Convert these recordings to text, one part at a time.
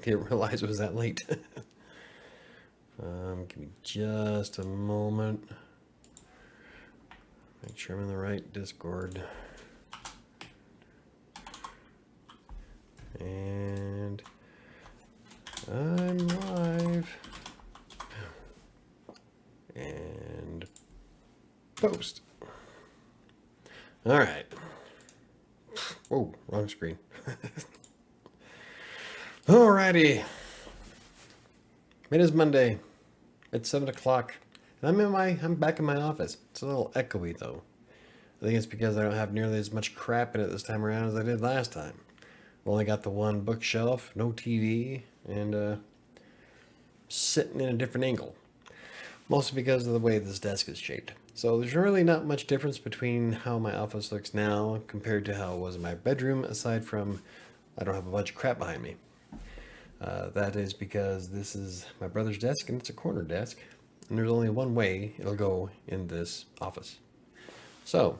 Didn't realize it was that late. Give me just a moment. Make sure I'm in the right Discord. And I'm live. And post. All right. Whoa, wrong screen. Alrighty. It is Monday. It's 7 o'clock. And I'm back in my office. It's a little echoey though. I think it's because I don't have nearly as much crap in it this time around as I did last time. I've only got the one bookshelf, no TV, and sitting in a different angle. Mostly because of the way this desk is shaped. So there's really not much difference between how my office looks now compared to how it was in my bedroom, aside from I don't have a bunch of crap behind me. That is because this is my brother's desk and it's a corner desk, and there's only one way it'll go in this office. So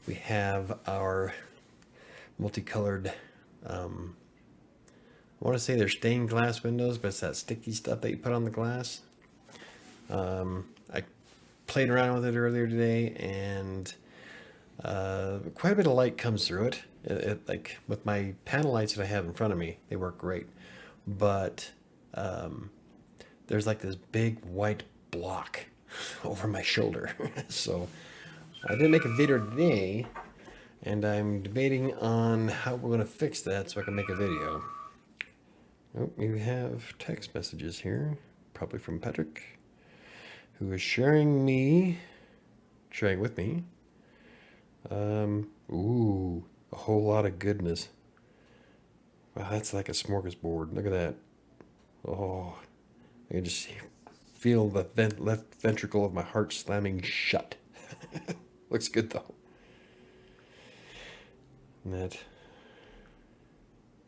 we have our multicolored, I want to say they're stained glass windows, but it's that sticky stuff that you put on the glass. I played around with it earlier today, and quite a bit of light comes through it. Like with my panel lights that I have in front of me, they work great. But there's like this big white block over my shoulder. So I didn't make a video today, and I'm debating on how we're going to fix that so I can make a video. Oh, we have text messages here, probably from Patrick, who is sharing with me. Ooh, a whole lot of goodness. Wow, that's like a smorgasbord. Look at that. Oh, I can just feel the left ventricle of my heart slamming shut. Looks good though. And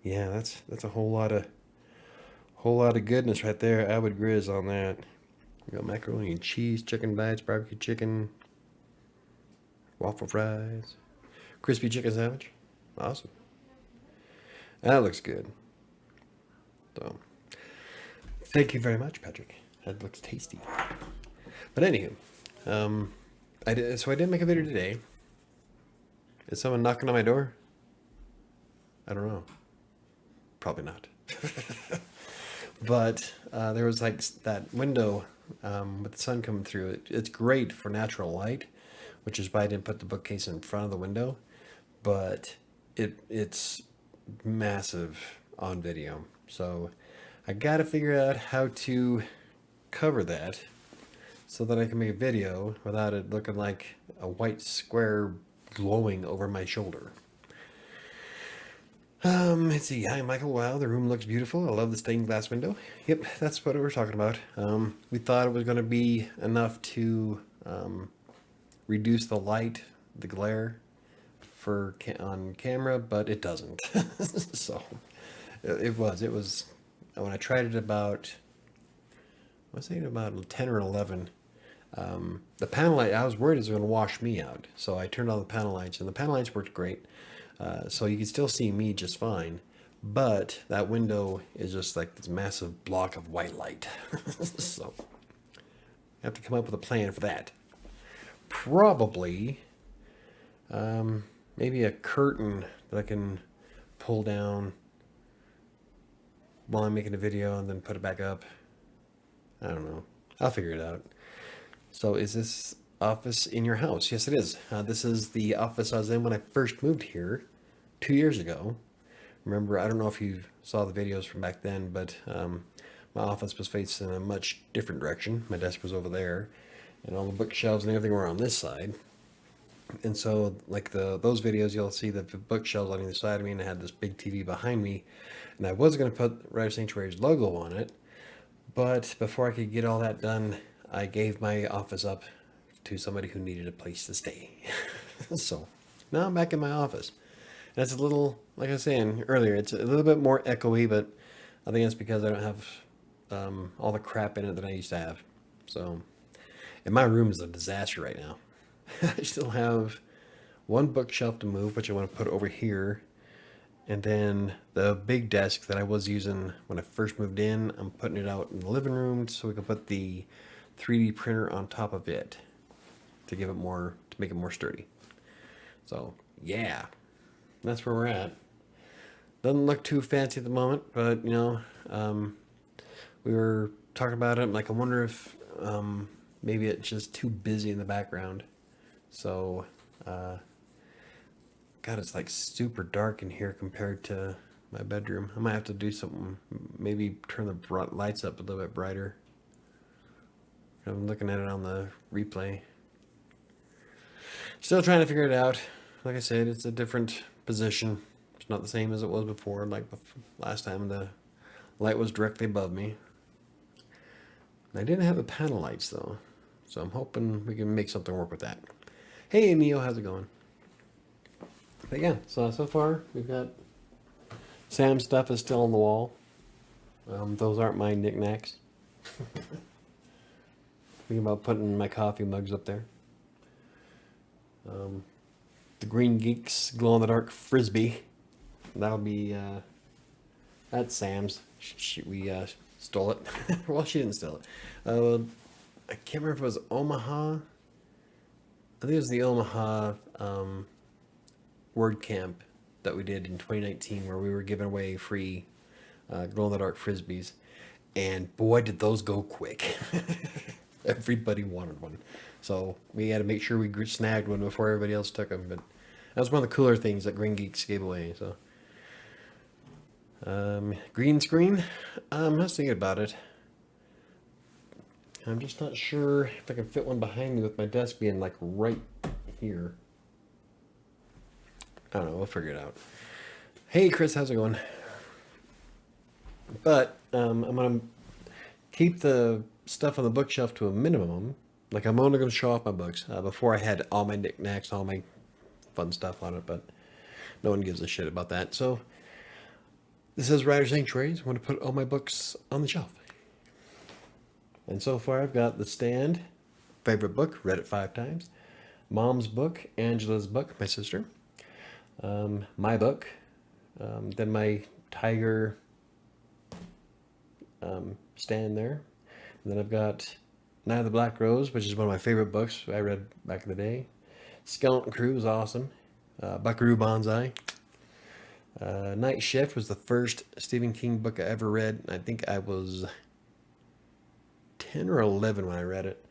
yeah, that's a whole lot of goodness right there. I would grizz on that. We got macaroni and cheese, chicken bites, barbecue chicken, waffle fries, crispy chicken sandwich. Awesome. That looks good. So, thank you very much, Patrick. That looks tasty. But anywho, I did make a video today. Is someone knocking on my door? I don't know. Probably not. But there was like that window with the sun coming through. It's great for natural light, which is why I didn't put the bookcase in front of the window. But it's massive on video. So I got to figure out how to cover that so that I can make a video without it looking like a white square glowing over my shoulder. Let's see. Hi, Michael. Wow, the room looks beautiful. I love the stained glass window. Yep, that's what we're talking about. We thought it was going to be enough to reduce the light, the glare on camera, but it doesn't. So it was when I tried it about, I was thinking about 10 or 11. The panel light, I was worried it was going to wash me out, so I turned on the panel lights, and the panel lights worked great. So you can still see me just fine, but that window is just like this massive block of white light. So I have to come up with a plan for that. Probably maybe a curtain that I can pull down while I'm making a video and then put it back up. I don't know. I'll figure it out. So is this office in your house? Yes, it is. This is the office I was in when I first moved here 2 years ago. Remember, I don't know if you saw the videos from back then, but my office was facing a much different direction. My desk was over there, and all the bookshelves and everything were on this side. And so, like those videos, you'll see the bookshelves on either side of me, and I had this big TV behind me. And I was going to put WriterSanctuary's logo on it, but before I could get all that done, I gave my office up to somebody who needed a place to stay. So now I'm back in my office. And it's a little, like I was saying earlier, it's a little bit more echoey, but I think it's because I don't have all the crap in it that I used to have. So, and my room is a disaster right now. I still have one bookshelf to move, which I want to put over here. And then the big desk that I was using when I first moved in, I'm putting it out in the living room so we can put the 3D printer on top of it to give it more, to make it more sturdy. So yeah, that's where we're at. Doesn't look too fancy at the moment, but we were talking about it. I'm like, I wonder if maybe it's just too busy in the background. So, God, it's like super dark in here compared to my bedroom. I might have to do something, maybe turn the lights up a little bit brighter. I'm looking at it on the replay. Still trying to figure it out. Like I said, it's a different position. It's not the same as it was before. Like last time, the light was directly above me. I didn't have the panel lights though, so I'm hoping we can make something work with that. Hey Neo, how's it going? But yeah, so far we've got Sam's stuff is still on the wall. Those aren't my knickknacks. Thinking about putting my coffee mugs up there. The Green Geeks glow-in-the-dark frisbee. That'll be that's Sam's. We stole it. Well, she didn't steal it. I can't remember if it was Omaha. I think it was the Omaha word camp that we did in 2019 where we were giving away free glow-in-the-dark frisbees. And boy, did those go quick. Everybody wanted one. So we had to make sure we snagged one before everybody else took them. But that was one of the cooler things that Green Geeks gave away. So green screen. I was thinking about it. I'm just not sure if I can fit one behind me with my desk being like right here. I don't know. We'll figure it out. Hey, Chris, how's it going? But I'm gonna keep the stuff on the bookshelf to a minimum. Like I'm only gonna show off my books. Before I had all my knickknacks, all my fun stuff on it, but no one gives a shit about that. So this is Writer Sanctuary. I want to put all my books on the shelf. And so far I've got The Stand, favorite book, read it 5 times. Mom's book, Angela's book, my sister. My book. Then my Tiger stand there. And then I've got Night of the Black Rose, which is one of my favorite books I read back in the day. Skeleton Crew was awesome. Buckaroo Banzai. Night Shift was the first Stephen King book I ever read. I think I was 10 or 11 when I read it.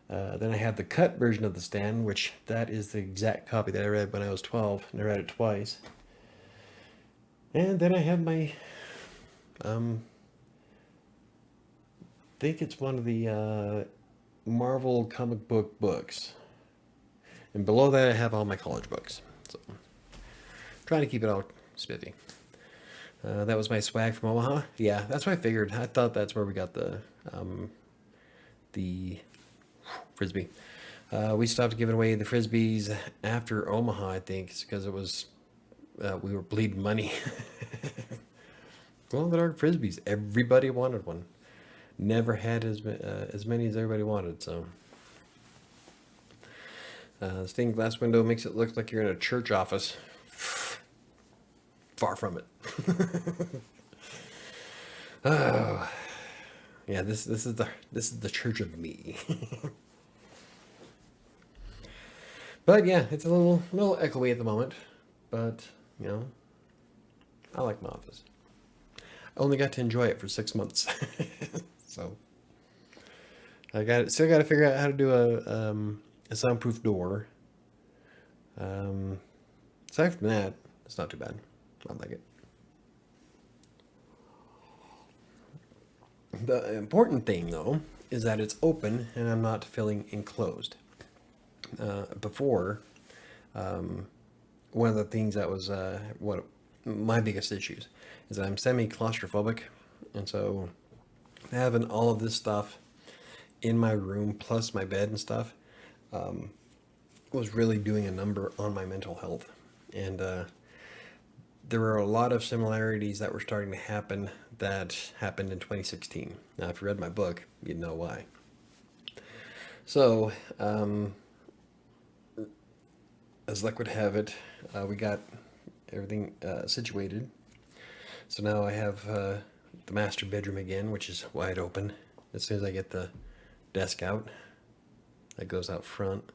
Then I have the cut version of The Stand, which that is the exact copy that I read when I was 12, and I read it twice. And then I have my, I think it's one of the Marvel comic book books. And below that I have all my college books. So, trying to keep it all spiffy. That was my swag from Omaha. Yeah, that's what I figured. I thought that's where we got the frisbee. We stopped giving away the frisbees after Omaha, I think, because it was we were bleeding money. Glow-in-the-dark frisbees. Everybody wanted one. Never had as many as everybody wanted. So stained glass window makes it look like you're in a church office. Far from it. Oh, yeah. This is the church of me. But yeah, it's a little echoey at the moment. But I like my office. I only got to enjoy it for 6 months, so I still got to figure out how to do a soundproof door. Aside from that, it's not too bad. I like it. The important thing, though, is that it's open and I'm not feeling enclosed. Before, one of the things that was what my biggest issues is that I'm semi-claustrophobic, and so having all of this stuff in my room plus my bed and stuff was really doing a number on my mental health. And there were a lot of similarities that were starting to happen that happened in 2016. Now, if you read my book, you'd know why. So, as luck would have it, we got everything situated. So now I have the master bedroom again, which is wide open. As soon as I get the desk out, that goes out front.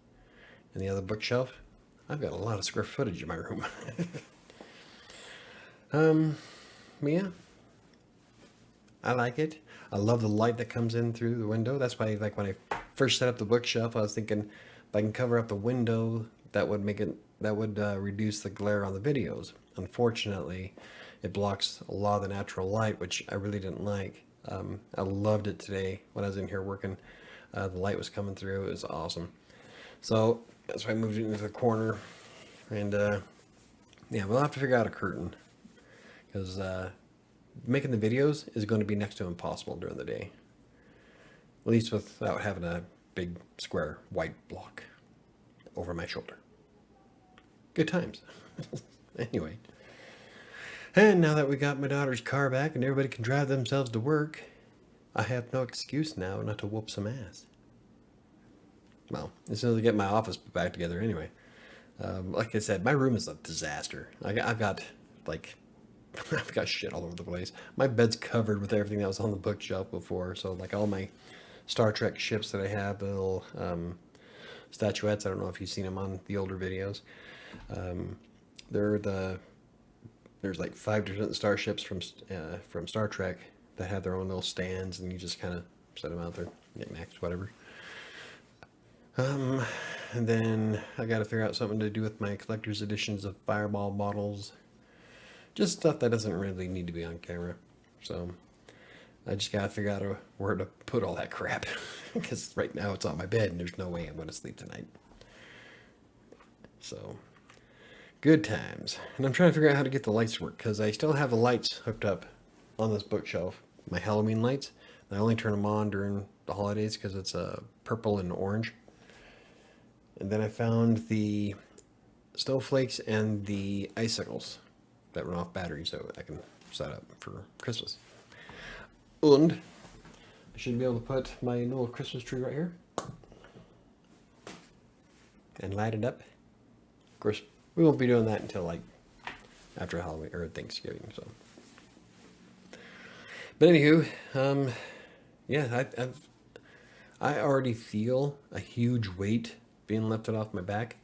And the other bookshelf, I've got a lot of square footage in my room. Yeah, I like it. I love the light that comes in through the window. That's why, like, when I first set up the bookshelf, I was thinking if I can cover up the window, that would reduce the glare on the videos. Unfortunately, it blocks a lot of the natural light, which I really didn't like. I loved it today when I was in here working. The light was coming through. It was awesome. So that's why I moved it into the corner. And yeah, we'll have to figure out a curtain because making the videos is going to be next to impossible during the day. At least without having a big square white block over my shoulder. Good times. Anyway. And now that we got my daughter's car back and everybody can drive themselves to work, I have no excuse now not to whoop some ass. Well, as soon as I get my office put back together anyway. Like I said, my room is a disaster. I've got like I've got shit all over the place. My bed's covered with everything that was on the bookshelf before. So like all my Star Trek ships that I have, the little statuettes. I don't know if you've seen them on the older videos. There's like 5 different starships from Star Trek that have their own little stands, and you just kind of set them out there, knickknacks, whatever. And then I got to figure out something to do with my collector's editions of Fireball bottles. Just stuff that doesn't really need to be on camera. So I just got to figure out where to put all that crap. Because right now it's on my bed and there's no way I'm going to sleep tonight. So good times. And I'm trying to figure out how to get the lights to work because I still have the lights hooked up on this bookshelf. My Halloween lights. I only turn them on during the holidays because it's purple and orange. And then I found the snowflakes and the icicles that run off batteries so I can set up for Christmas. And I should be able to put my little Christmas tree right here and light it up. Of course, we won't be doing that until like after Halloween or Thanksgiving. So, but anywho, yeah, I already feel a huge weight being lifted off my back.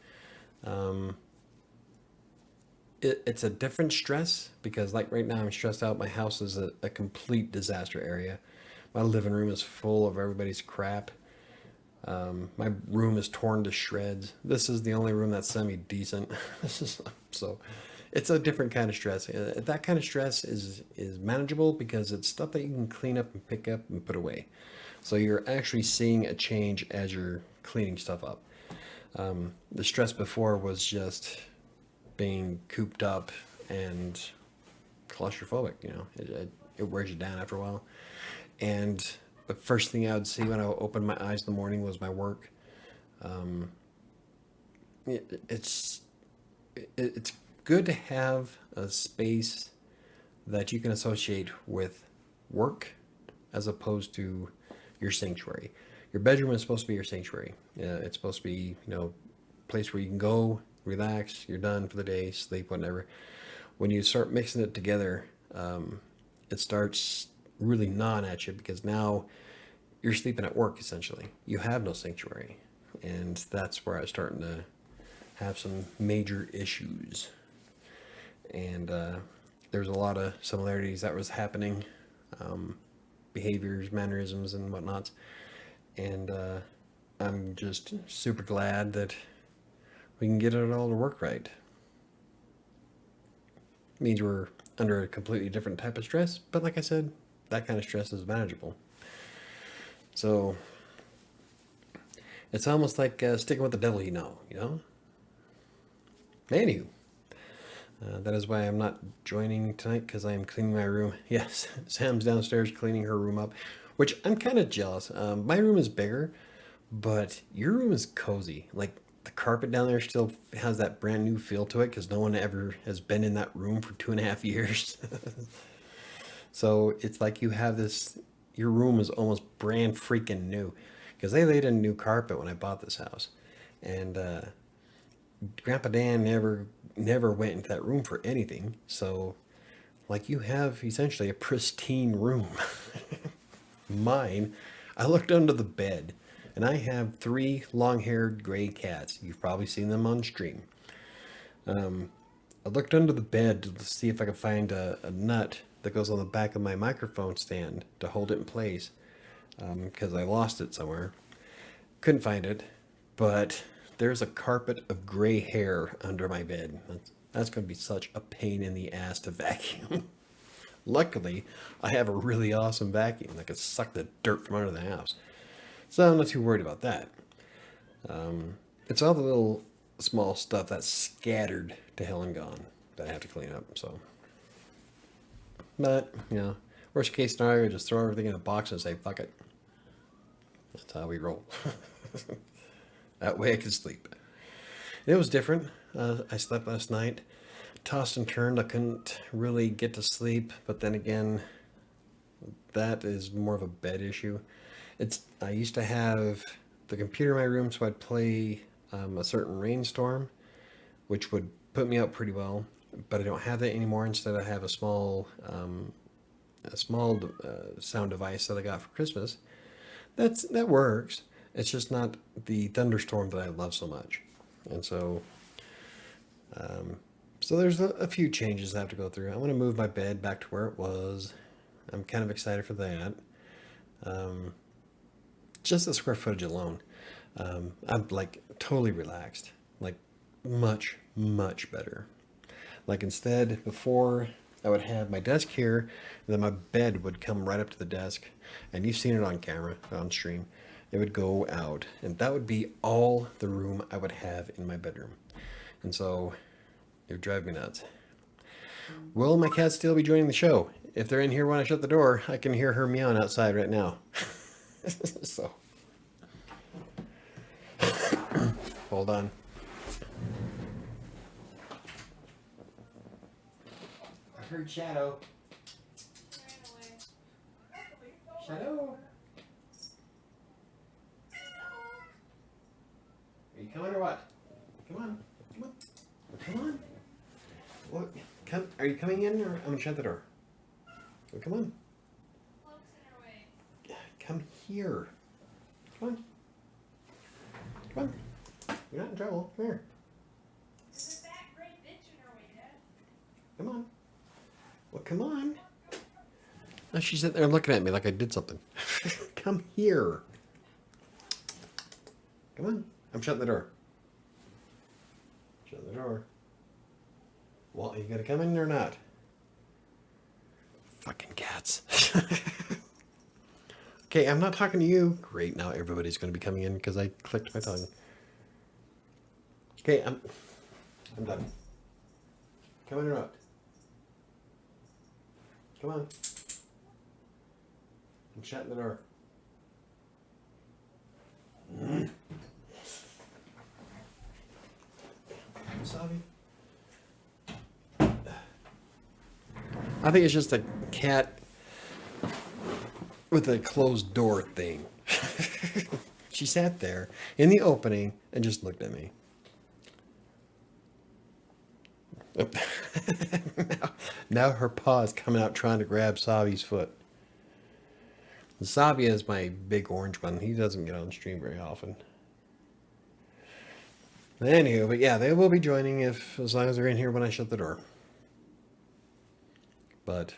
It's a different stress because like right now I'm stressed out. My house is a complete disaster area. My living room is full of everybody's crap. My room is torn to shreds. This is the only room that's semi-decent. So it's a different kind of stress. That kind of stress is manageable because it's stuff that you can clean up and pick up and put away. So you're actually seeing a change as you're cleaning stuff up. The stress before was just being cooped up and claustrophobic, it wears you down after a while. And the first thing I would see when I opened my eyes in the morning was my work. It's good to have a space that you can associate with work as opposed to your sanctuary. Your bedroom is supposed to be your sanctuary. It's supposed to be, a place where you can go, relax, you're done for the day, sleep, whatever. When you start mixing it together, it starts really gnawing at you because now you're sleeping at work essentially. You have no sanctuary. And that's where I was starting to have some major issues. And there's a lot of similarities that was happening, behaviors, mannerisms, and whatnots. And I'm just super glad that we can get it all to work right. It means we're under a completely different type of stress, but like I said, that kind of stress is manageable. So it's almost like sticking with the devil you know? Anywho, that is why I'm not joining tonight because I am cleaning my room. Yes, Sam's downstairs cleaning her room up, which I'm kind of jealous. My room is bigger, but your room is cozy. Like the carpet down there still has that brand new feel to it because no one ever has been in that room for 2.5 years. So it's like you have this, your room is almost brand freaking new because they laid in new carpet when I bought this house. And Grandpa Dan never went into that room for anything. So, like, you have essentially a pristine room. Mine, I looked under the bed, and I have three long-haired gray cats. You've probably seen them on stream. I looked under the bed to see if I could find a nut that goes on the back of my microphone stand to hold it in place, because I lost it somewhere. Couldn't find it, but there's a carpet of gray hair under my bed. That's going to be such a pain in the ass to vacuum. Luckily, I have a really awesome vacuum that can suck the dirt from under the house. So I'm not too worried about that. It's all the little small stuff that's scattered to hell and gone that I have to clean up. So, but, worst case scenario, just throw everything in a box and say, fuck it. That's how we roll. That way I can sleep. It was different. I slept last night. Tossed and turned. I couldn't really get to sleep. But then again, that is more of a bed issue. I used to have the computer in my room, so I'd play a certain rainstorm, which would put me out pretty well. But I don't have that anymore. Instead, I have a small sound device that I got for Christmas. That works. It's just not the thunderstorm that I love so much. And so, so there's a few changes I have to go through. I want to move my bed back to where it was. I'm kind of excited for that. Just the square footage alone. I'm like totally relaxed. Like much, much better. Like instead, before I would have my desk here, and then my bed would come right up to the desk. And you've seen it on camera, on stream. It would go out, and that would be all the room I would have in my bedroom. And so it would drive me nuts. Will my cat still be joining the show? If they're in here when I shut the door, I can hear her meowing outside right now. So, hold on. I heard Shadow. Shadow. Are you coming or what? Come on. Come on. Come on. What? Come. Are you coming in or I'm going to shut the door? Oh, come on. Come here. Come on. Come on. You're not in trouble. Come here. There's a fat gray bitch in her way, Dad. Come on. Well, come on. No, she's sitting there looking at me like I did something. Come here. Come on. I'm shutting the door. Shut the door. Well, are you going to come in or not? Fucking cats. Okay, I'm not talking to you. Great, now everybody's going to be coming in because I clicked my tongue. Okay, I'm done. Come in or not? Come on. I'm shutting the door. Sorry. I think it's just a cat with a closed door thing. She sat there in the opening and just looked at me. now her paw's coming out trying to grab Savi's foot. Savi is my big orange one. He doesn't get on stream very often. Anywho, but yeah, they will be joining as long as they're in here when I shut the door. But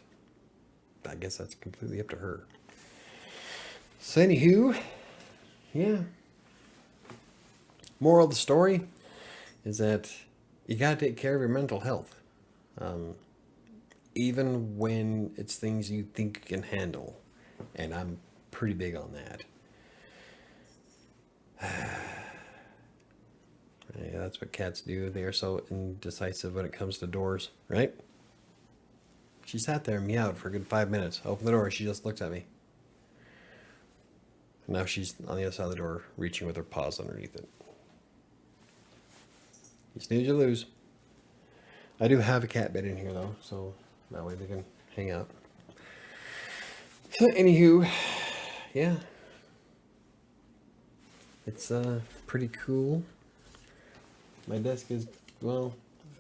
I guess that's completely up to her. So anywho, yeah. Moral of the story is that you gotta take care of your mental health. Even when it's things you think you can handle. And I'm pretty big on that. Yeah, that's what cats do. They are so indecisive when it comes to doors, right? She sat there and meowed for a good 5 minutes. Opened the door, she just looked at me. And now she's on the other side of the door, reaching with her paws underneath it. You snooze, you lose. I do have a cat bed in here though, so that way they can hang out. So anywho, yeah. It's pretty cool. My desk is, well,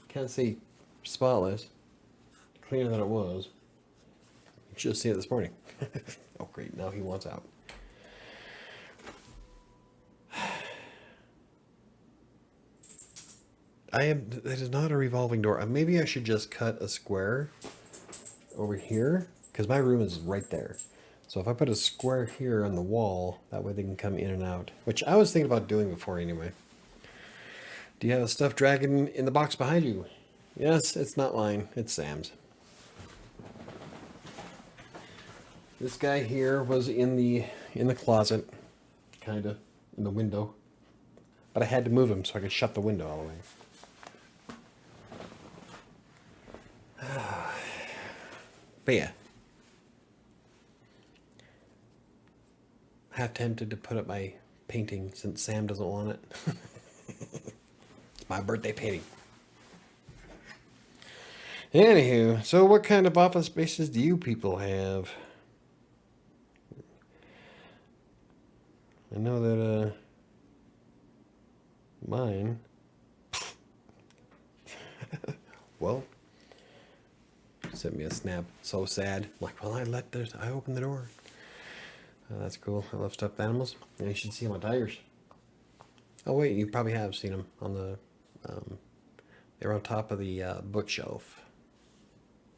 can't say spotless. Cleaner than it was. You should have seen it this morning. Oh, great. Now he wants out. That is not a revolving door. Maybe I should just cut a square over here, because my room is right there. So if I put a square here on the wall, that way they can come in and out. Which I was thinking about doing before anyway. Do you have a stuffed dragon in the box behind you? Yes, it's not mine. It's Sam's. This guy here was in the closet, kinda, in the window. But I had to move him so I could shut the window all the way. But yeah. Half tempted to put up my painting since Sam doesn't want it. It's my birthday painting. Anywho, so what kind of office spaces do you people have? I know that mine. Well, sent me a snap. So sad. I'm like, well, I opened the door. That's cool. I love stuffed animals. And you should see my tigers. Oh wait, you probably have seen them on the. They were on top of the bookshelf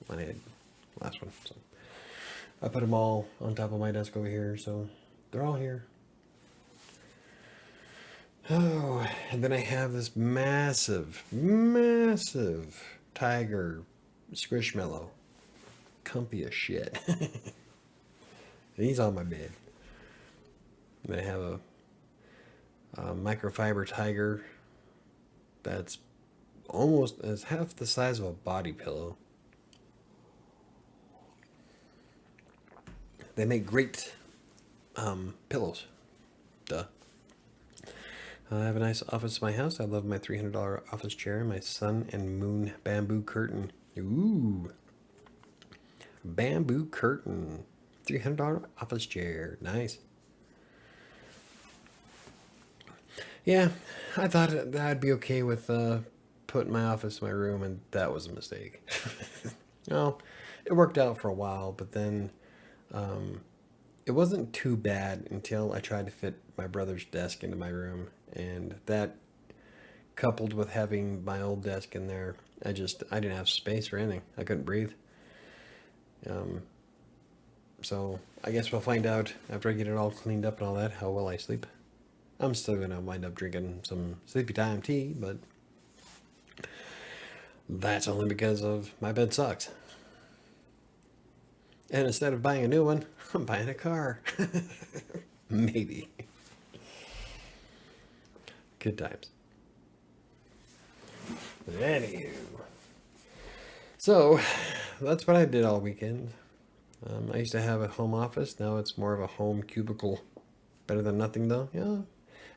when I had last one. So I put them all on top of my desk over here. So they're all here. Oh, and then I have this massive, massive tiger squishmallow. Comfy as shit. And he's on my bed. And then I have a microfiber tiger that's almost as half the size of a body pillow. They make great pillows. Duh. I have a nice office in my house. I love my $300 office chair, my sun and moon bamboo curtain. Ooh. Bamboo curtain. $300 office chair. Nice. Yeah, I thought that I'd be okay with putting my office in my room, and that was a mistake. Well, it worked out for a while, but then it wasn't too bad until I tried to fit my brother's desk into my room, and that coupled with having my old desk in there, I didn't have space for anything. I couldn't breathe. So I guess we'll find out after I get it all cleaned up and all that how well I sleep. I'm still gonna wind up drinking some sleepy time tea, but that's only because of my bed sucks. And instead of buying a new one, I'm buying a car. Maybe. Good times. But anywho. So, that's what I did all weekend. I used to have a home office. Now it's more of a home cubicle. Better than nothing, though. Yeah.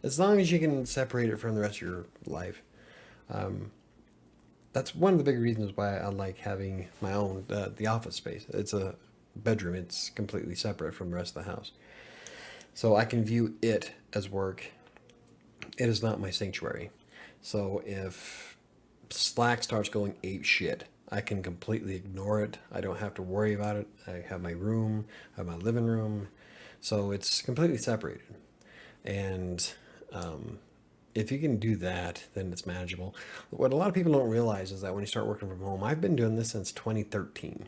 As long as you can separate it from the rest of your life. That's one of the big reasons why I like having my own, the office space. It's a bedroom. It's completely separate from the rest of the house. So I can view it as work. It is not my sanctuary. So if Slack starts going ape shit, I can completely ignore it. I don't have to worry about it. I have my room, I have my living room. So it's completely separated. And if you can do that, then it's manageable. What a lot of people don't realize is that when you start working from home, I've been doing this since 2013,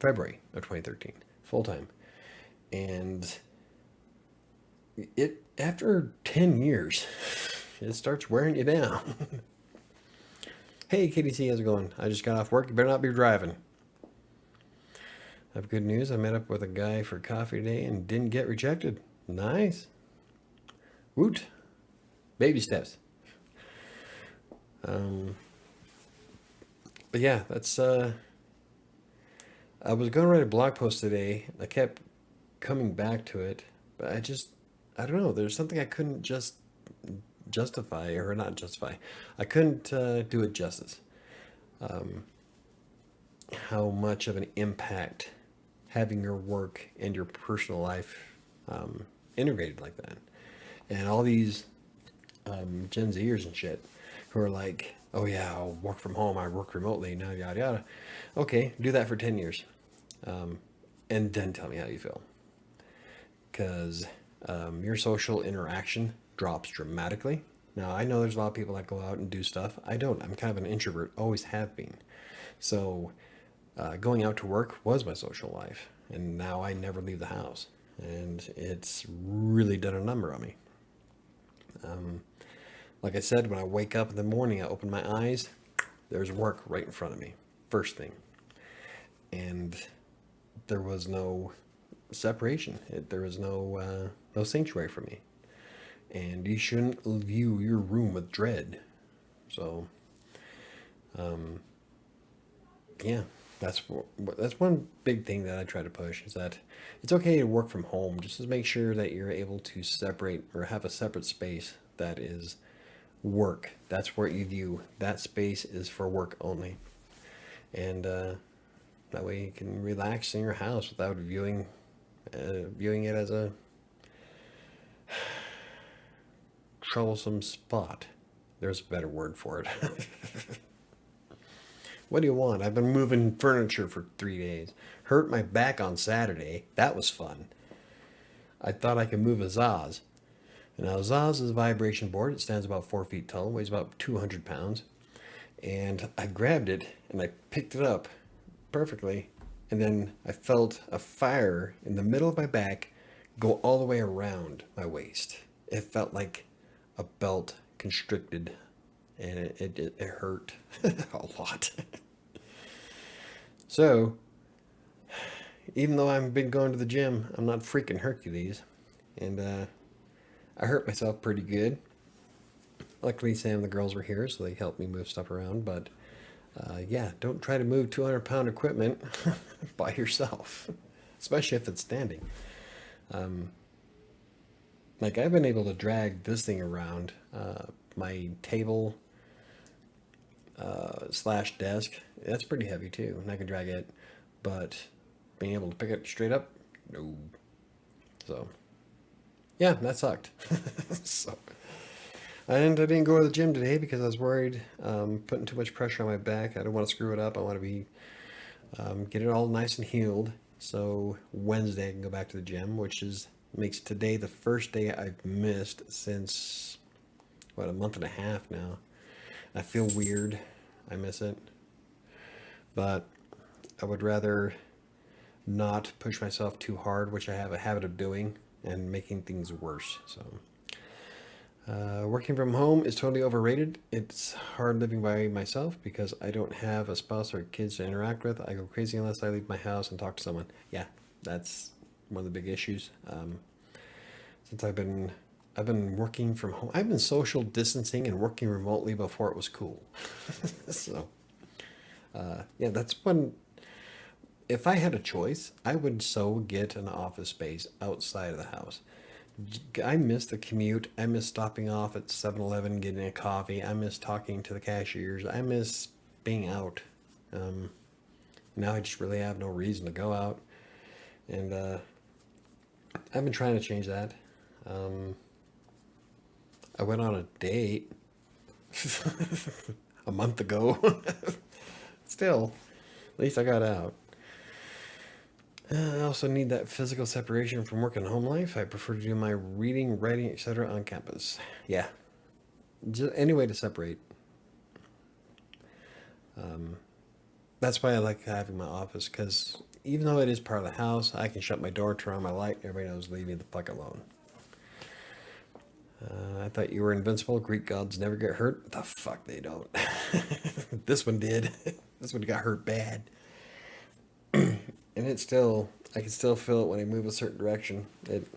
February of 2013, full time. And it after 10 years, it starts wearing you down. Hey, KDC, how's it going? I just got off work. You better not be driving. I have good news. I met up with a guy for coffee today and didn't get rejected. Nice. Woot. Baby steps. But yeah, that's I was going to write a blog post today. I kept coming back to it, but I don't know. There's something I couldn't just justify, or not justify. I couldn't do it justice. How much of an impact having your work and your personal life integrated like that. And all these Gen Zers and shit who are like, oh yeah, I'll work from home, I work remotely, now yada yada. Okay, do that for 10 years. And then tell me how you feel. Because your social interaction drops dramatically. Now, I know there's a lot of people that go out and do stuff. I don't. I'm kind of an introvert, always have been. So, going out to work was my social life. And now I never leave the house. And it's really done a number on me. Like I said, when I wake up in the morning, I open my eyes, there's work right in front of me, first thing. And there was no separation. There was no sanctuary for me. And you shouldn't view your room with dread. So, yeah, that's one big thing that I try to push is that it's okay to work from home. Just to make sure that you're able to separate or have a separate space that is work. That's where you view that space is for work only, and that way you can relax in your house without viewing it as a troublesome spot. There's a better word for it. What do you want? I've been moving furniture for 3 days. Hurt my back on Saturday. That was fun. I thought I could move a Zaz. And now Zaz is a vibration board. It stands about 4 feet tall, weighs about 200 pounds. And I grabbed it and I picked it up perfectly. And then I felt a fire in the middle of my back go all the way around my waist. It felt like a belt constricted, and it hurt a lot. So, even though I've been going to the gym, I'm not freaking Hercules, and I hurt myself pretty good. Luckily, Sam and the girls were here, so they helped me move stuff around. But yeah, don't try to move 200-pound equipment by yourself, especially if it's standing. Like I've been able to drag this thing around my table slash desk. That's pretty heavy too, and I can drag it. But being able to pick it straight up, no. So yeah, that sucked. So. And I didn't go to the gym today because I was worried putting too much pressure on my back. I don't want to screw it up. I want to be get it all nice and healed. So Wednesday I can go back to the gym, which makes today the first day I've missed since a month and a half now. I feel weird. I miss it, but I would rather not push myself too hard, which I have a habit of doing, and making things worse. So. Working from home is totally overrated. It's hard living by myself because I don't have a spouse or kids to interact with. I go crazy unless I leave my house and talk to someone. Yeah, that's one of the big issues. Since I've been working from home, I've been social distancing and working remotely before it was cool. So, yeah, that's one. If I had a choice, I would get an office space outside of the house. I miss the commute. I miss stopping off at 7-Eleven, getting a coffee. I miss talking to the cashiers. I miss being out. Now I just really have no reason to go out. And I've been trying to change that. I went on a date a month ago. Still, at least I got out. I also need that physical separation from work and home life. I prefer to do my reading, writing, etc. on campus. Yeah, just any way to separate. That's why I like having my office, because even though it is part of the house, I can shut my door, turn on my light, and everybody knows leave me the fuck alone. I thought you were invincible. Greek gods never get hurt. The fuck they don't. This one did. This one got hurt bad. And I can still feel it when I move a certain direction. It's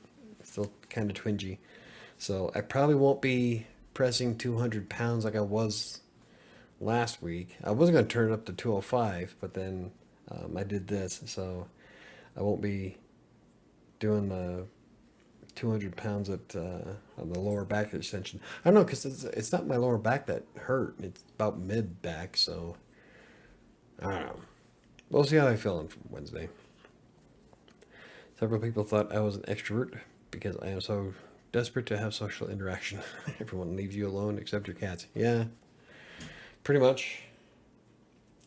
still kind of twingy. So I probably won't be pressing 200 pounds like I was last week. I was going to turn it up to 205, but then I did this. So I won't be doing the 200 pounds on the lower back extension. I don't know, because it's not my lower back that hurt. It's about mid back, so I don't know. We'll see how I feel on Wednesday. Several people thought I was an extrovert because I am so desperate to have social interaction. Everyone leaves you alone except your cats. Yeah, Pretty much.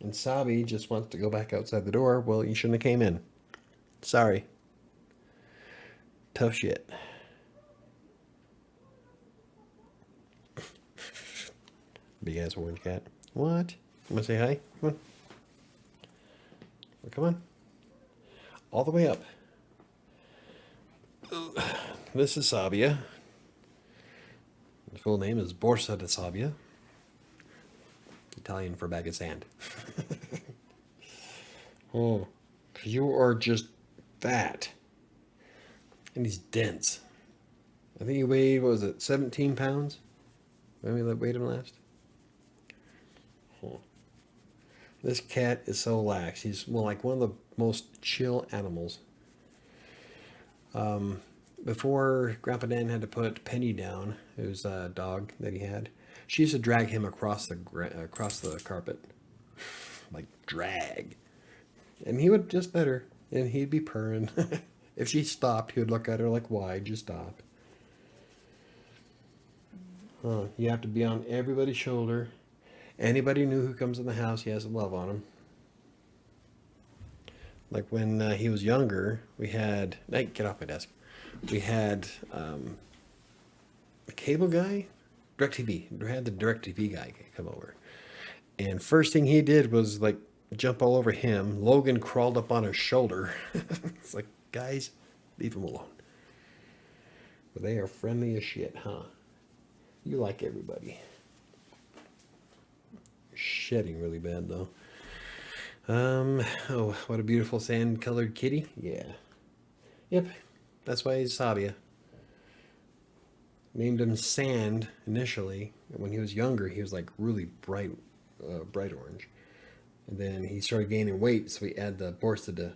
And Sabi just wants to go back outside the door. Well, you shouldn't have came in. Sorry. Tough shit. Big ass orange cat. What? You want to say hi? Come on. Well, come on. All the way up. This is Sabia. The full name is Borsa de Sabia. Italian for bag of sand. Oh, you are just that. And he's dense. I think he weighed, what was it, 17 pounds? When we weighed him last? Oh. This cat is so lax. He's like one of the most chill animals. Before Grandpa Dan had to put Penny down, it was a dog that he had. She used to drag him across the carpet, like drag, and he would just let her, and he'd be purring. If she stopped, he would look at her like, "Why'd you stop?" Huh? You have to be on everybody's shoulder. Anybody new who comes in the house, he has to love on him. Like when he was younger, we had. Hey, get off my desk. We had a cable guy, DirecTV. We had the DirecTV guy come over, and first thing he did was like jump all over him. Logan crawled up on his shoulder. It's like, guys, leave him alone. But they are friendly as shit, huh? You like everybody. You're shedding really bad though. Oh, what a beautiful sand-colored kitty. Yeah. Yep. That's why he's Sabia. Named him Sand initially. When he was younger, he was like really bright orange. And then he started gaining weight, so we add the Borsa de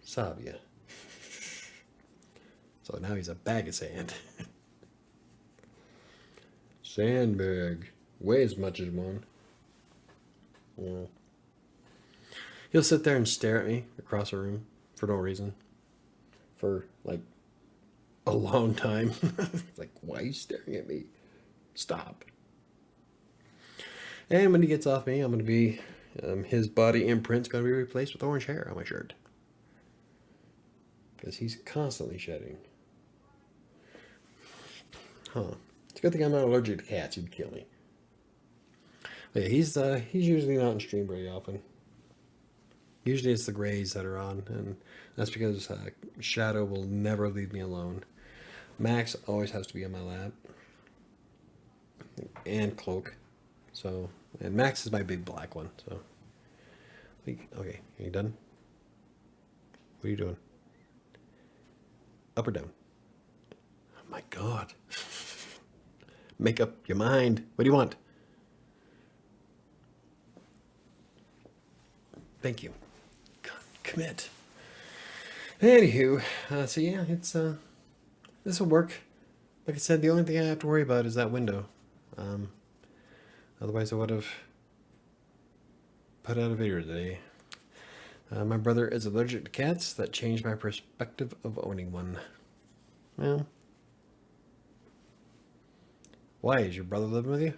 Sabia. So now he's a bag of sand. Sandbag. Way as much as one. Yeah. He'll sit there and stare at me across the room for no reason. For like a long time. Like, why are you staring at me? Stop. And when he gets off me, I'm going to be, his body imprint's going to be replaced with orange hair on my shirt. Because he's constantly shedding. Huh. It's a good thing I'm not allergic to cats. He'd kill me. But yeah, he's usually not in stream very often. Usually it's the grays that are on, and that's because Shadow will never leave me alone. Max always has to be on my lap. And Cloak. So, and Max is my big black one, so. Okay, are you done? What are you doing? Up or down? Oh my God. Make up your mind. What do you want? Thank you. Commit. Anywho, so yeah, it's this will work. Like I said, the only thing I have to worry about is that window. Otherwise, I would have put out a video today. My brother is allergic to cats. That changed my perspective of owning one. Well, why? Is your brother living with you?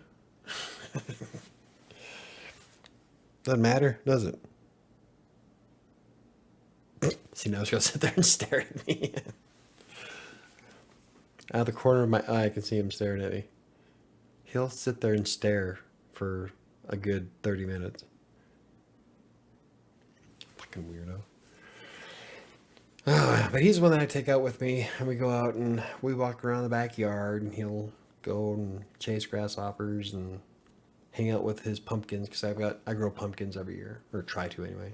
Doesn't matter, does it? See, now he's gonna sit there and stare at me. Out of the corner of my eye, I can see him staring at me. He'll sit there and stare for a good 30 minutes. Fucking weirdo. But he's the one that I take out with me, and we go out and we walk around the backyard, and he'll go and chase grasshoppers and hang out with his pumpkins, because I grow pumpkins every year, or try to anyway.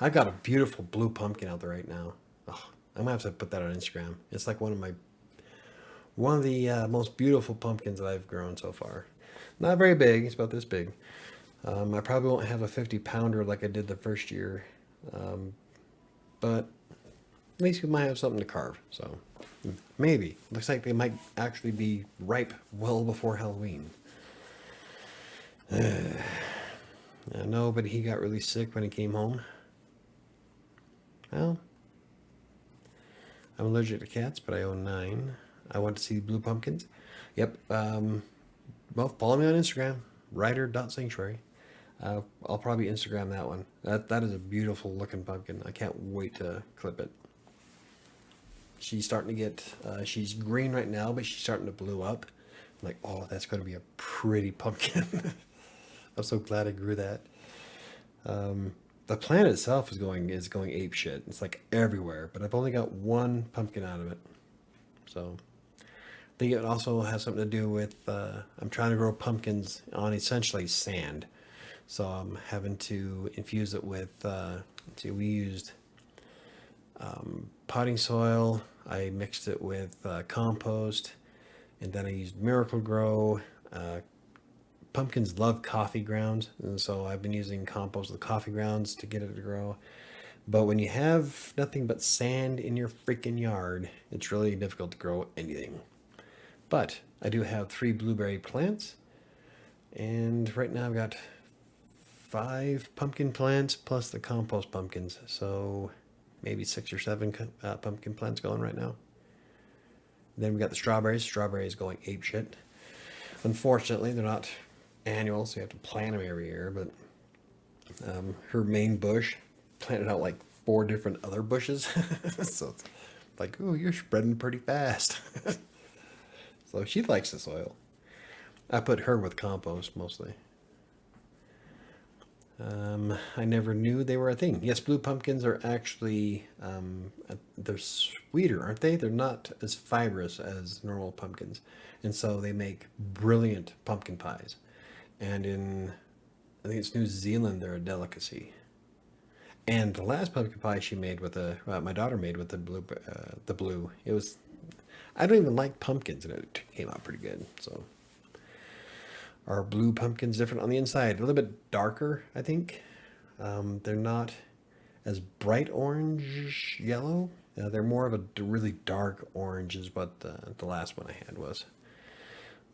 I've got a beautiful blue pumpkin out there right now. Oh, I'm gonna have to put that on Instagram. It's like one of the most beautiful pumpkins that I've grown so far. Not very big. It's about this big. I probably won't have a 50-pounder like I did the first year, but at least we might have something to carve. So maybe. Looks like they might actually be ripe well before Halloween. I know, but he got really sick when he came home. Well, I'm allergic to cats, but I own 9. I want to see blue pumpkins. Yep. Well, follow me on Instagram, writer.sanctuary. I'll probably Instagram that one. That is a beautiful looking pumpkin. I can't wait to clip it. She's starting to get, she's green right now, but she's starting to blue up. I'm like, oh, that's going to be a pretty pumpkin. I'm so glad I grew that. The plant itself is going ape shit. It's like everywhere, but I've only got one pumpkin out of it. So I think it also has something to do with I'm trying to grow pumpkins on essentially sand. So I'm having to infuse it with. See, we used potting soil. I mixed it with compost, and then I used Miracle Grow. Pumpkins love coffee grounds, and so I've been using compost with coffee grounds to get it to grow. But when you have nothing but sand in your freaking yard, it's really difficult to grow anything. But I do have 3 blueberry plants, and right now I've got 5 pumpkin plants plus the compost pumpkins. So maybe 6 or 7 pumpkin plants going right now. Then we got the strawberries. Strawberries going ape shit. Unfortunately, they're not annual, so you have to plant them every year. But her main bush planted out like 4 different other bushes. So it's like, oh, you're spreading pretty fast. So she likes the soil. I put her with compost mostly. I never knew they were a thing. Yes, blue pumpkins are actually they're sweeter, aren't they? They're not as fibrous as normal pumpkins, and so they make brilliant pumpkin pies. And in I think it's New Zealand, they're a delicacy. And the last pumpkin pie she made with my daughter made with the blue. It was I don't even like pumpkins, and it came out pretty good. So our blue pumpkins different on the inside, a little bit darker, I think. They're not as bright orange yellow. They're more of a really dark orange, is what the last one I had was.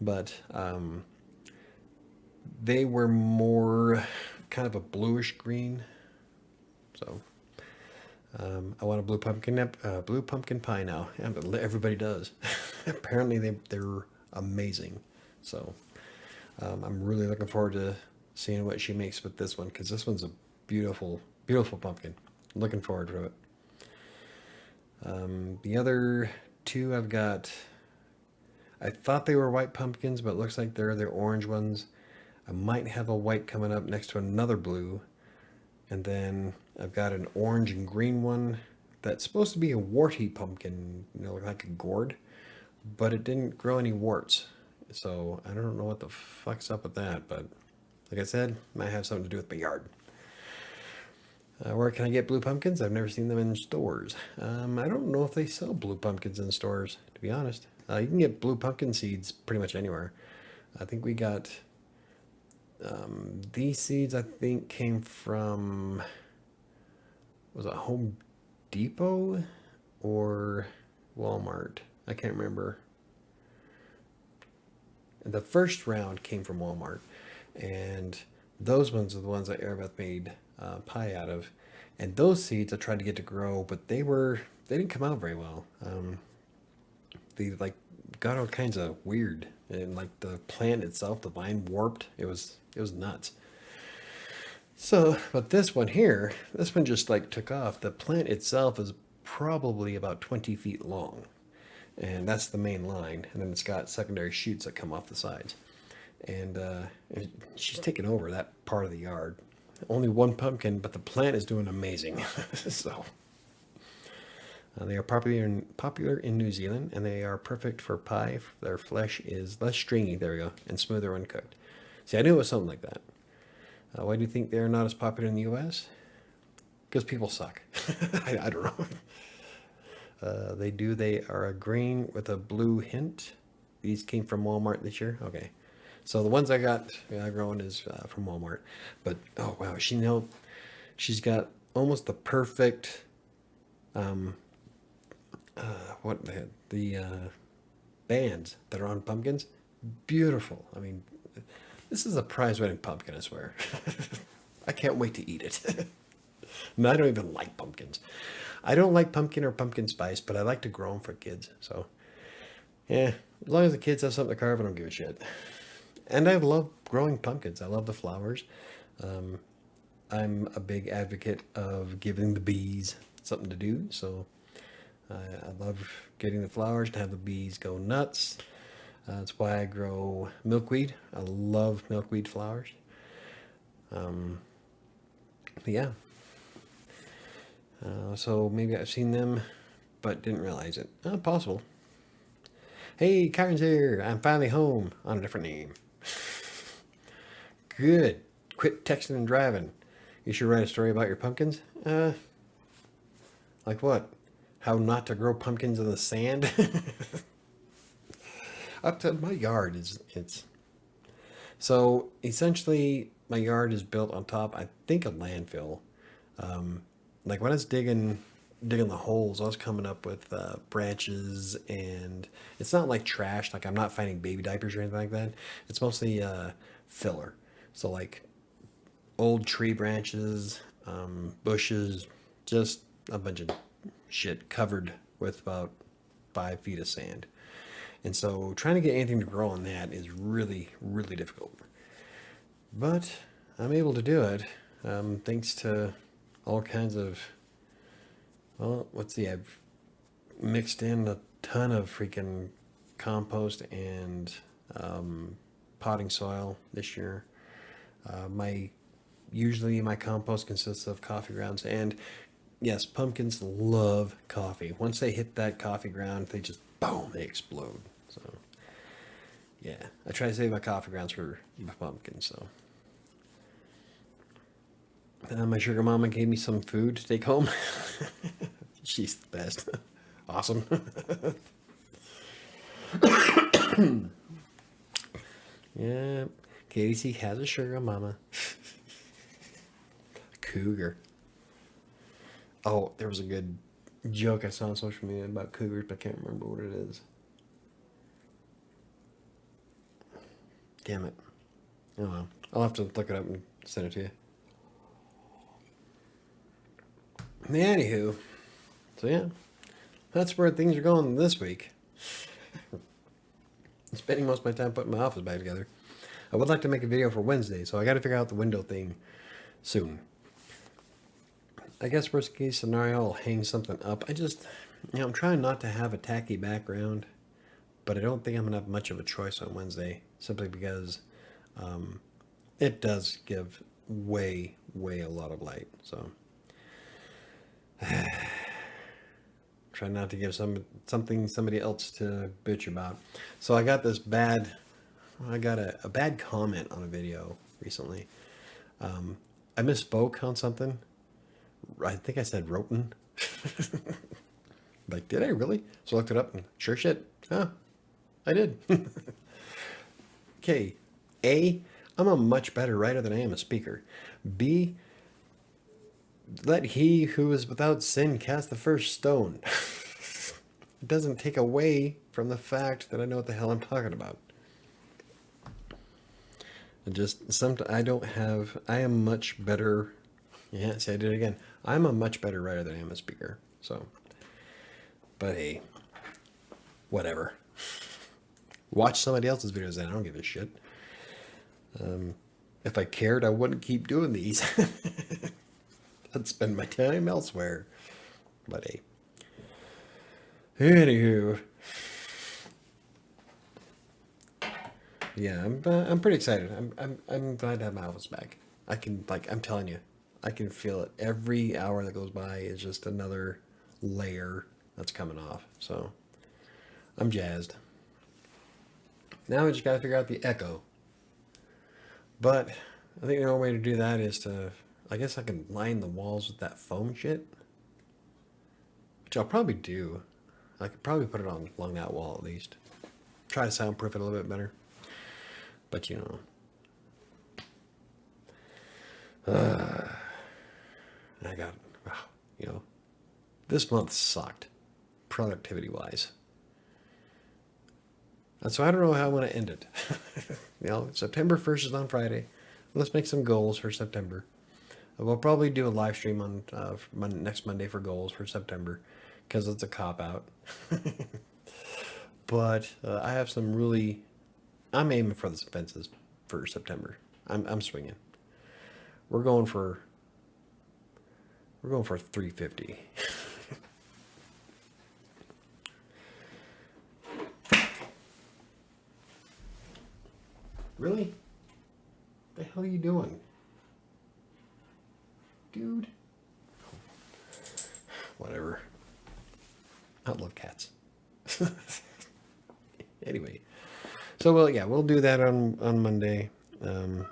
But they were more kind of a bluish green. So I want a blue pumpkin pie now. Everybody does. Apparently they're amazing. So I'm really looking forward to seeing what she makes with this one, because this one's a beautiful, beautiful pumpkin. Looking forward to it. The other 2 I've got, I thought they were white pumpkins, but it looks like they're the orange ones. I might have a white coming up next to another blue. And then I've got an orange and green one that's supposed to be a warty pumpkin, like a gourd, but it didn't grow any warts. So I don't know what the fuck's up with that, but like I said, might have something to do with my yard. Where can I get blue pumpkins? I've never seen them in stores. I don't know if they sell blue pumpkins in stores, to be honest. You can get blue pumpkin seeds pretty much anywhere. I think we got these seeds, I think, came from, was it Home Depot or Walmart? I can't remember. The first round came from Walmart, and those ones are the ones that Erebeth made pie out of. And those seeds I tried to get to grow, but they didn't come out very well. They like got all kinds of weird, and like the plant itself, the vine warped. It was nuts. So, but this one here, this one just like took off. The plant itself is probably about 20 feet long, and that's the main line. And then it's got secondary shoots that come off the sides. And she's taken over that part of the yard. Only one pumpkin, but the plant is doing amazing. So they are popular in New Zealand, and they are perfect for pie. Their flesh is less stringy, there we go, and smoother when cooked. See, I knew it was something like that. Why do you think they're not as popular in the U.S.? Because people suck. I don't know. They are a green with a blue hint. These came from Walmart this year. Okay. So the ones I got growing is from Walmart. But, oh, wow. She's got almost the perfect, the bands that are on pumpkins. Beautiful. I mean, this is a prize-winning pumpkin, I swear. I can't wait to eat it. No, I don't even like pumpkins. I don't like pumpkin or pumpkin spice, but I like to grow them for kids. So, yeah, as long as the kids have something to carve, I don't give a shit. And I love growing pumpkins. I love the flowers. I'm a big advocate of giving the bees something to do, so I love getting the flowers to have the bees go nuts. That's why I grow milkweed. I love milkweed flowers. But yeah, so maybe I've seen them, but didn't realize it. Possible. Hey, Karen's here. I'm finally home on a different name. Good. Quit texting and driving. You should write a story about your pumpkins. Like what? How not to grow pumpkins in the sand? Up to my yard is it's so essentially my yard is built on top, I think, a landfill. Like when I was digging the holes, I was coming up with branches, and it's not like trash. Like I'm not finding baby diapers or anything like that. It's mostly filler. So like old tree branches, bushes, just a bunch of shit covered with about 5 feet of sand. And so trying to get anything to grow on that is really, really difficult. But I'm able to do it thanks to all kinds of, well, let's see, I've mixed in a ton of freaking compost and potting soil this year. My Usually my compost consists of coffee grounds, and yes, pumpkins love coffee. Once they hit that coffee ground, they just boom, they explode. So yeah, I try to save my coffee grounds for my pumpkins. So my sugar mama gave me some food to take home. She's the best. Awesome. Yeah, Casey has a sugar mama. Cougar. Oh, there was a good joke I saw on social media about cougars, but I can't remember what it is. Damn it. Oh well. I'll have to look it up and send it to you. Anywho, so yeah, that's where things are going this week. I'm spending most of my time putting my office back together. I would like to make a video for Wednesday, so I got to figure out the window thing soon. I guess worst case scenario, I'll hang something up. I'm trying not to have a tacky background, but I don't think I'm gonna have much of a choice on Wednesday, simply because it does give way, way a lot of light. So try not to give somebody else to bitch about. So I got a bad comment on a video recently. I misspoke on something. I think I said roten. Like, did I really? So I looked it up and sure shit. Huh, I did. Okay. A, I'm a much better writer than I am a speaker. B, let he who is without sin cast the first stone. It doesn't take away from the fact that I know what the hell I'm talking about. I am much better. Yeah, see, I did it again. I'm a much better writer than I am a speaker. So, but hey, whatever. Watch somebody else's videos then. I don't give a shit. If I cared, I wouldn't keep doing these. I'd spend my time elsewhere. But hey. Anywho. Yeah, I'm pretty excited. I'm glad to have my office back. I'm telling you, I can feel it. Every hour that goes by is just another layer that's coming off. So I'm jazzed. Now we just gotta figure out the echo. But I think the only way to do that is I guess I can line the walls with that foam shit, which I'll probably do. I could probably put it along that wall at least. Try to soundproof it a little bit better. But I got, this month sucked, productivity wise. And so I don't know how I want to end it. September 1st is on Friday. Let's make some goals for September. We'll probably do a live stream on next Monday for goals for September, because it's a cop out. But I have I'm aiming for the fences for September. I'm swinging. We're going for 350. Really? What the hell are you doing? Dude. Whatever. I love cats. Anyway. So we'll do that on Monday. And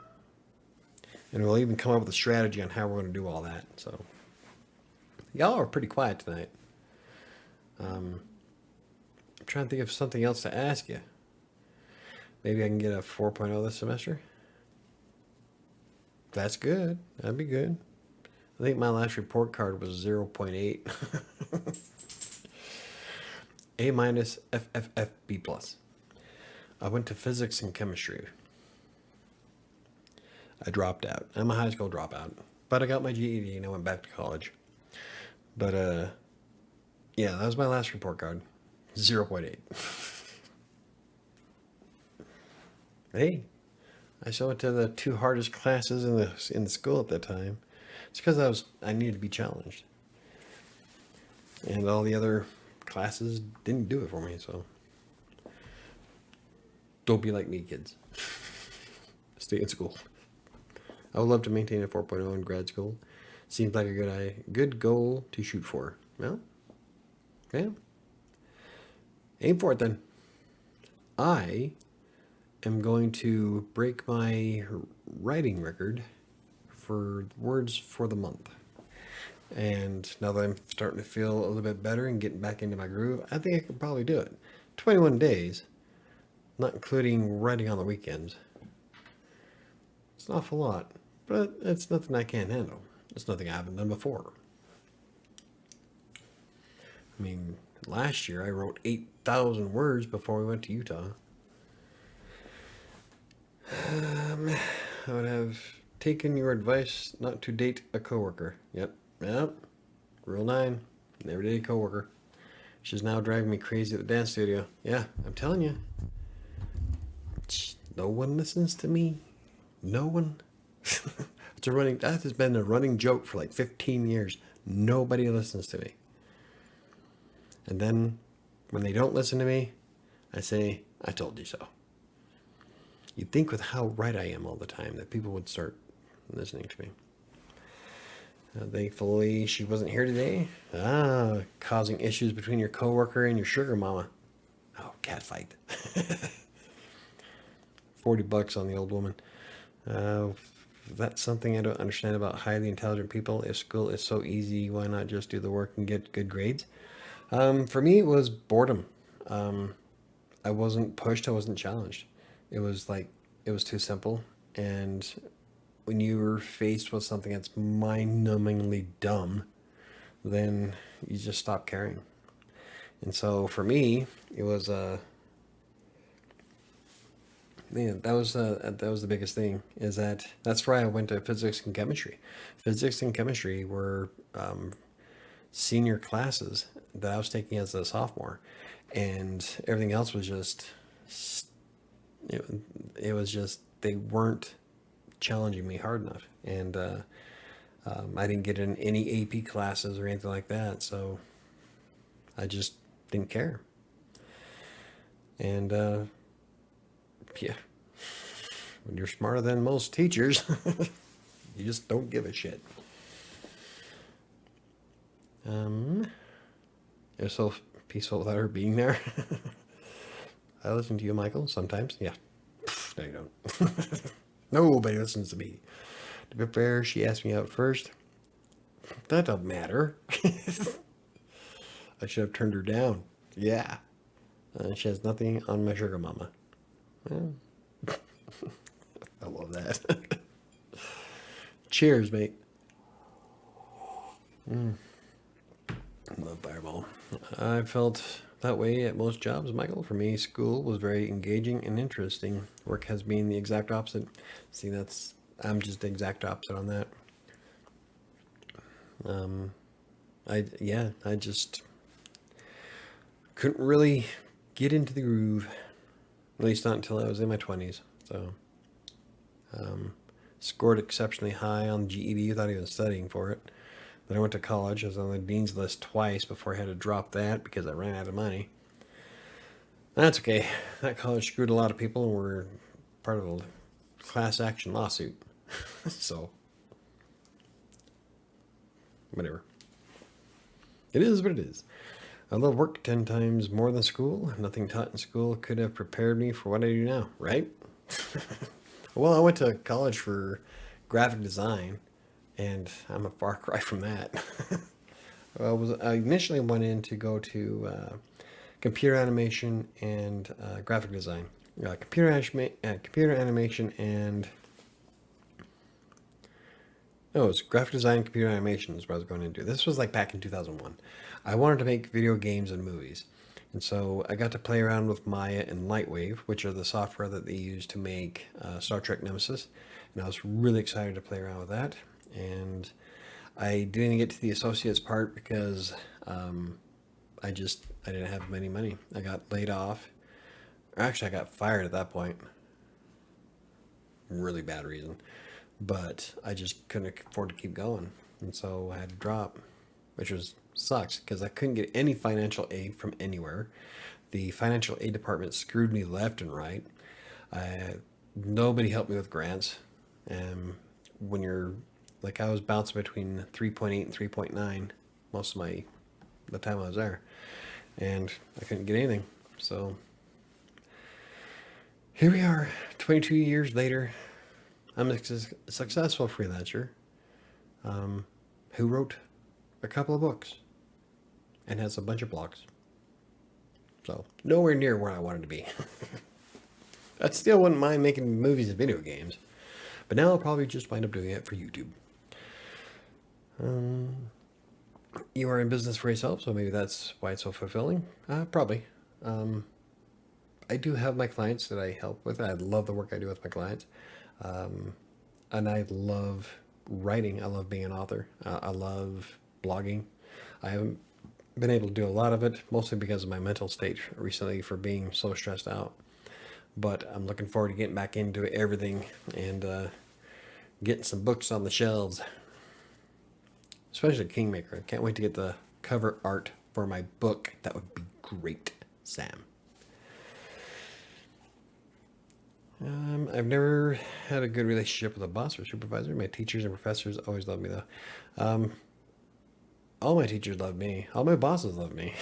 we'll even come up with a strategy on how we're going to do all that. So y'all are pretty quiet tonight. I'm trying to think of something else to ask you. Maybe I can get a 4.0 this semester. That's good. That'd be good. I think my last report card was 0.8. A minus, FFF, B plus. I went to physics and chemistry. I dropped out. I'm a high school dropout. But I got my GED and I went back to college. But, yeah, that was my last report card. 0.8. Hey, I still went to the 2 hardest classes in the school at that time. It's because I needed to be challenged. And all the other classes didn't do it for me, so. Don't be like me, kids. Stay in school. I would love to maintain a 4.0 in grad school. Seems like a good goal to shoot for. Well, yeah. Aim for it then. I am going to break my writing record for words for the month. And now that I'm starting to feel a little bit better and getting back into my groove, I think I could probably do it. 21 days, not including writing on the weekends. It's an awful lot, but it's nothing I can't handle. It's nothing I haven't done before. I mean, last year I wrote 8,000 words before we went to Utah. I would have taken your advice not to date a coworker. Yep. Rule 9. Never date a coworker. She's now driving me crazy at the dance studio. Yeah, I'm telling you. No one listens to me. No one. That has been a running joke for like 15 years. Nobody listens to me. And then when they don't listen to me, I say, I told you so. You'd think with how right I am all the time that people would start listening to me. Thankfully, she wasn't here today. Causing issues between your coworker and your sugar mama. Oh, cat fight. $40 on the old woman. That's something I don't understand about highly intelligent people. If school is so easy, why not just do the work and get good grades? For me, it was boredom. I wasn't pushed. I wasn't challenged. It was too simple. And when you were faced with something that's mind-numbingly dumb, then you just stop caring. And so for me, it was that was the biggest thing. That's why I went to physics and chemistry. Physics and chemistry were senior classes that I was taking as a sophomore, and everything else was just it was just they weren't challenging me hard enough, and I didn't get in any AP classes or anything like that, so I just didn't care. And yeah, when you're smarter than most teachers, you just don't give a shit. It was so peaceful without her being there. I listen to you, Michael, sometimes. Yeah. No, you don't. Nobody listens to me. To be fair, she asked me out first. That don't matter. I should have turned her down. Yeah. She has nothing on my sugar mama. Well, I love that. Cheers, mate. Love Fireball. I felt that way at most jobs, Michael. For me, school was very engaging and interesting. Work has been the exact opposite. See, I'm just the exact opposite on that. I just couldn't really get into the groove. At least not until I was in my 20s. So, scored exceptionally high on GED without even studying for it. Then I went to college. I was on the dean's list twice before I had to drop that because I ran out of money. That's okay. That college screwed a lot of people and were part of a class action lawsuit. So, whatever. It is what it is. I love work 10 times more than school. Nothing taught in school could have prepared me for what I do now, right? Well, I went to college for graphic design, and I'm a far cry from that. I initially went in to go to computer animation and graphic design. Computer animation and no, it was graphic design, computer animation is what I was going to do. This was like back in 2001. I wanted to make video games and movies. And so I got to play around with Maya and Lightwave, which are the software that they use to make Star Trek Nemesis. And I was really excited to play around with that. And I didn't get to the associates part because I didn't have any money. I got laid off. Actually, I got fired at that point. Really bad reason. But I just couldn't afford to keep going. And so I had to drop, which sucks because I couldn't get any financial aid from anywhere. The financial aid department screwed me left and right. Nobody helped me with grants. When you're like, I was bouncing between 3.8 and 3.9 most of the time I was there, and I couldn't get anything. So here we are, 22 years later. I'm a successful freelancer who wrote a couple of books and has a bunch of blogs. So nowhere near where I wanted to be. I still wouldn't mind making movies and video games, but now I'll probably just wind up doing it for YouTube. You are in business for yourself, so maybe that's why it's so fulfilling. Probably. I do have my clients that I help with. I love the work I do with my clients. And I love writing. I love being an author. I love blogging. I haven't been able to do a lot of it, mostly because of my mental state recently for being so stressed out. But I'm looking forward to getting back into everything and getting some books on the shelves. Especially Kingmaker. I can't wait to get the cover art for my book. That would be great, Sam. I've never had a good relationship with a boss or supervisor. My teachers and professors always loved me, though. All my teachers love me. All my bosses love me.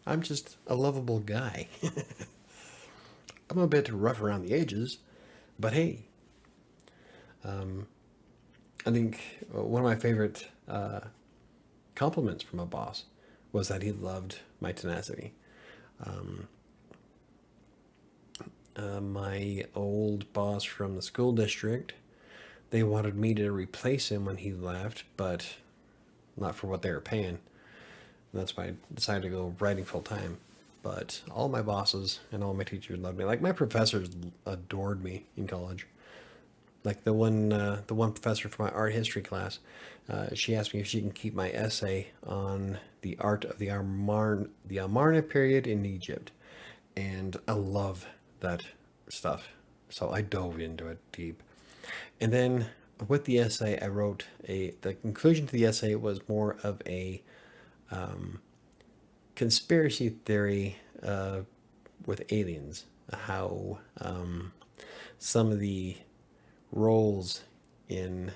I'm just a lovable guy. I'm a bit rough around the edges, but hey. I think one of my favorite compliments from a boss was that he loved my tenacity. My old boss from the school district, they wanted me to replace him when he left, but not for what they were paying. And that's why I decided to go writing full time. But all my bosses and all my teachers loved me. Like my professors adored me in college. Like the one professor for my art history class, she asked me if she can keep my essay on the art of the Amarna period in Egypt, and I love that stuff. So I dove into it deep. And then with the essay, I wrote the conclusion to the essay was more of a conspiracy theory with aliens, how some of the roles in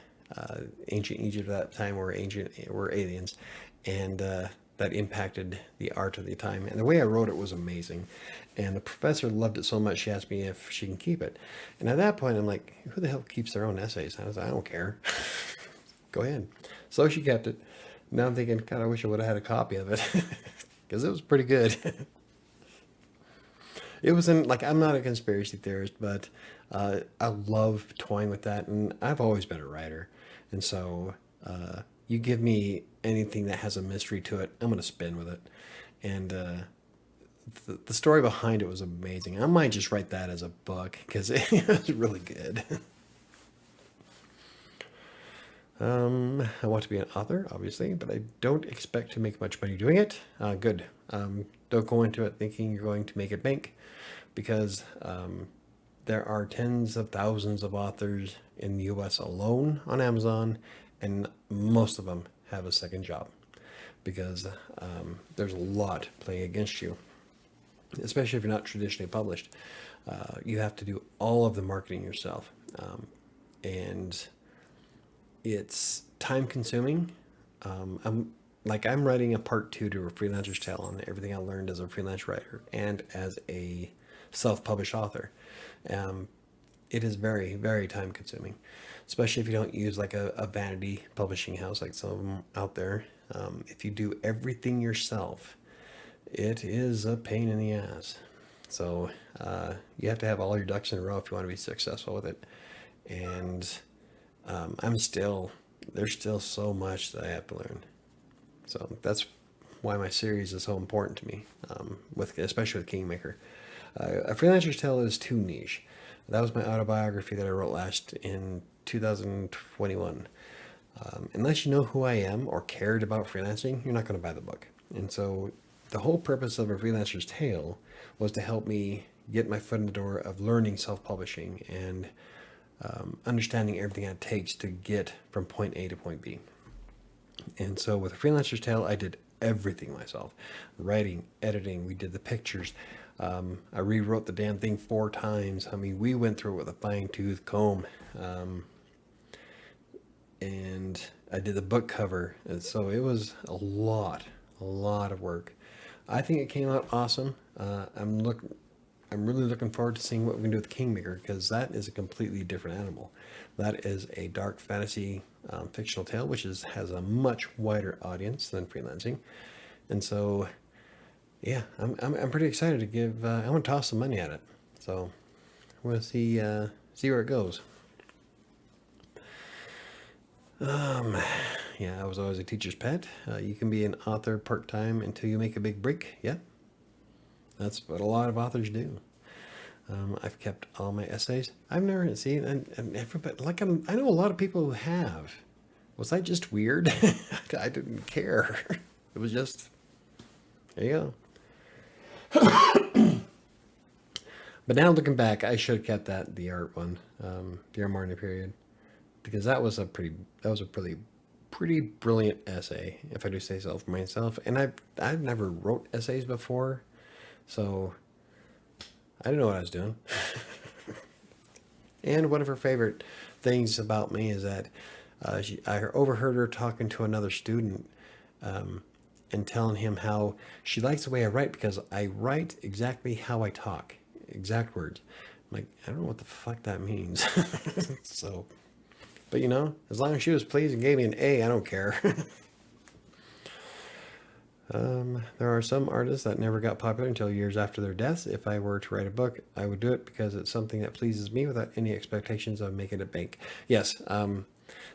ancient Egypt at that time were aliens, and that impacted the art of the time. And the way I wrote it was amazing. And the professor loved it so much, she asked me if she can keep it. And at that point, I'm like, who the hell keeps their own essays? And I was like, I don't care. Go ahead. So she kept it. Now I'm thinking, God, I wish I would have had a copy of it. Because it was pretty good. It wasn't, like, I'm not a conspiracy theorist, but I love toying with that. And I've always been a writer. And so you give me anything that has a mystery to it, I'm going to spin with it. And the story behind it was amazing. I might just write that as a book because it was really good. I want to be an author, obviously, but I don't expect to make much money doing it. Good. Don't go into it thinking you're going to make it bank, because there are tens of thousands of authors in the US alone on Amazon, and most of them have a second job because there's a lot playing against you, especially if you're not traditionally published. You have to do all of the marketing yourself, and it's time consuming. I'm writing a part two to a freelancer's tale on everything I learned as a freelance writer and as a self-published author. It is very, very time consuming, especially if you don't use like a vanity publishing house like some of them out there. If you do everything yourself, it is a pain in the ass. So you have to have all your ducks in a row if you want to be successful with it. And there's still so much that I have to learn. So that's why my series is so important to me, especially with Kingmaker. A Freelancer's Tale is too niche. That was my autobiography that I wrote last in 2021. Unless you know who I am or cared about freelancing, you're not going to buy the book. And so the whole purpose of A Freelancer's Tale was to help me get my foot in the door of learning self-publishing and understanding everything it takes to get from point A to point B. And so with A Freelancer's Tale, I did everything myself. Writing, editing, we did the pictures. I rewrote the damn thing 4 times. I mean, we went through it with a fine-tooth comb. And I did the book cover. And so it was a lot of work. I think it came out awesome. I'm really looking forward to seeing what we can do with Kingmaker, because that is a completely different animal. That is a dark fantasy fictional tale, which has a much wider audience than freelancing. And so, yeah, I'm pretty excited to give. I want to toss some money at it. So we'll see where it goes. Yeah, I was always a teacher's pet. You can be an author part-time until you make a big break. Yeah, that's what a lot of authors do. I've kept all my essays. I've never seen, and everybody, I know a lot of people who have. Was I just weird? I didn't care. It was just, there you go. But now looking back, I should have kept the art one, the Armarnia period, because that was a pretty brilliant essay, if I do say so for myself. And I've never wrote essays before, so I didn't know what I was doing. And one of her favorite things about me is that I overheard her talking to another student and telling him how she likes the way I write because I write exactly how I talk, exact words. I'm like, I don't know what the fuck that means. So, but as long as she was pleased and gave me an A, I don't care. There are some artists that never got popular until years after their deaths. If I were to write a book, I would do it because it's something that pleases me without any expectations of making it bank. Yes,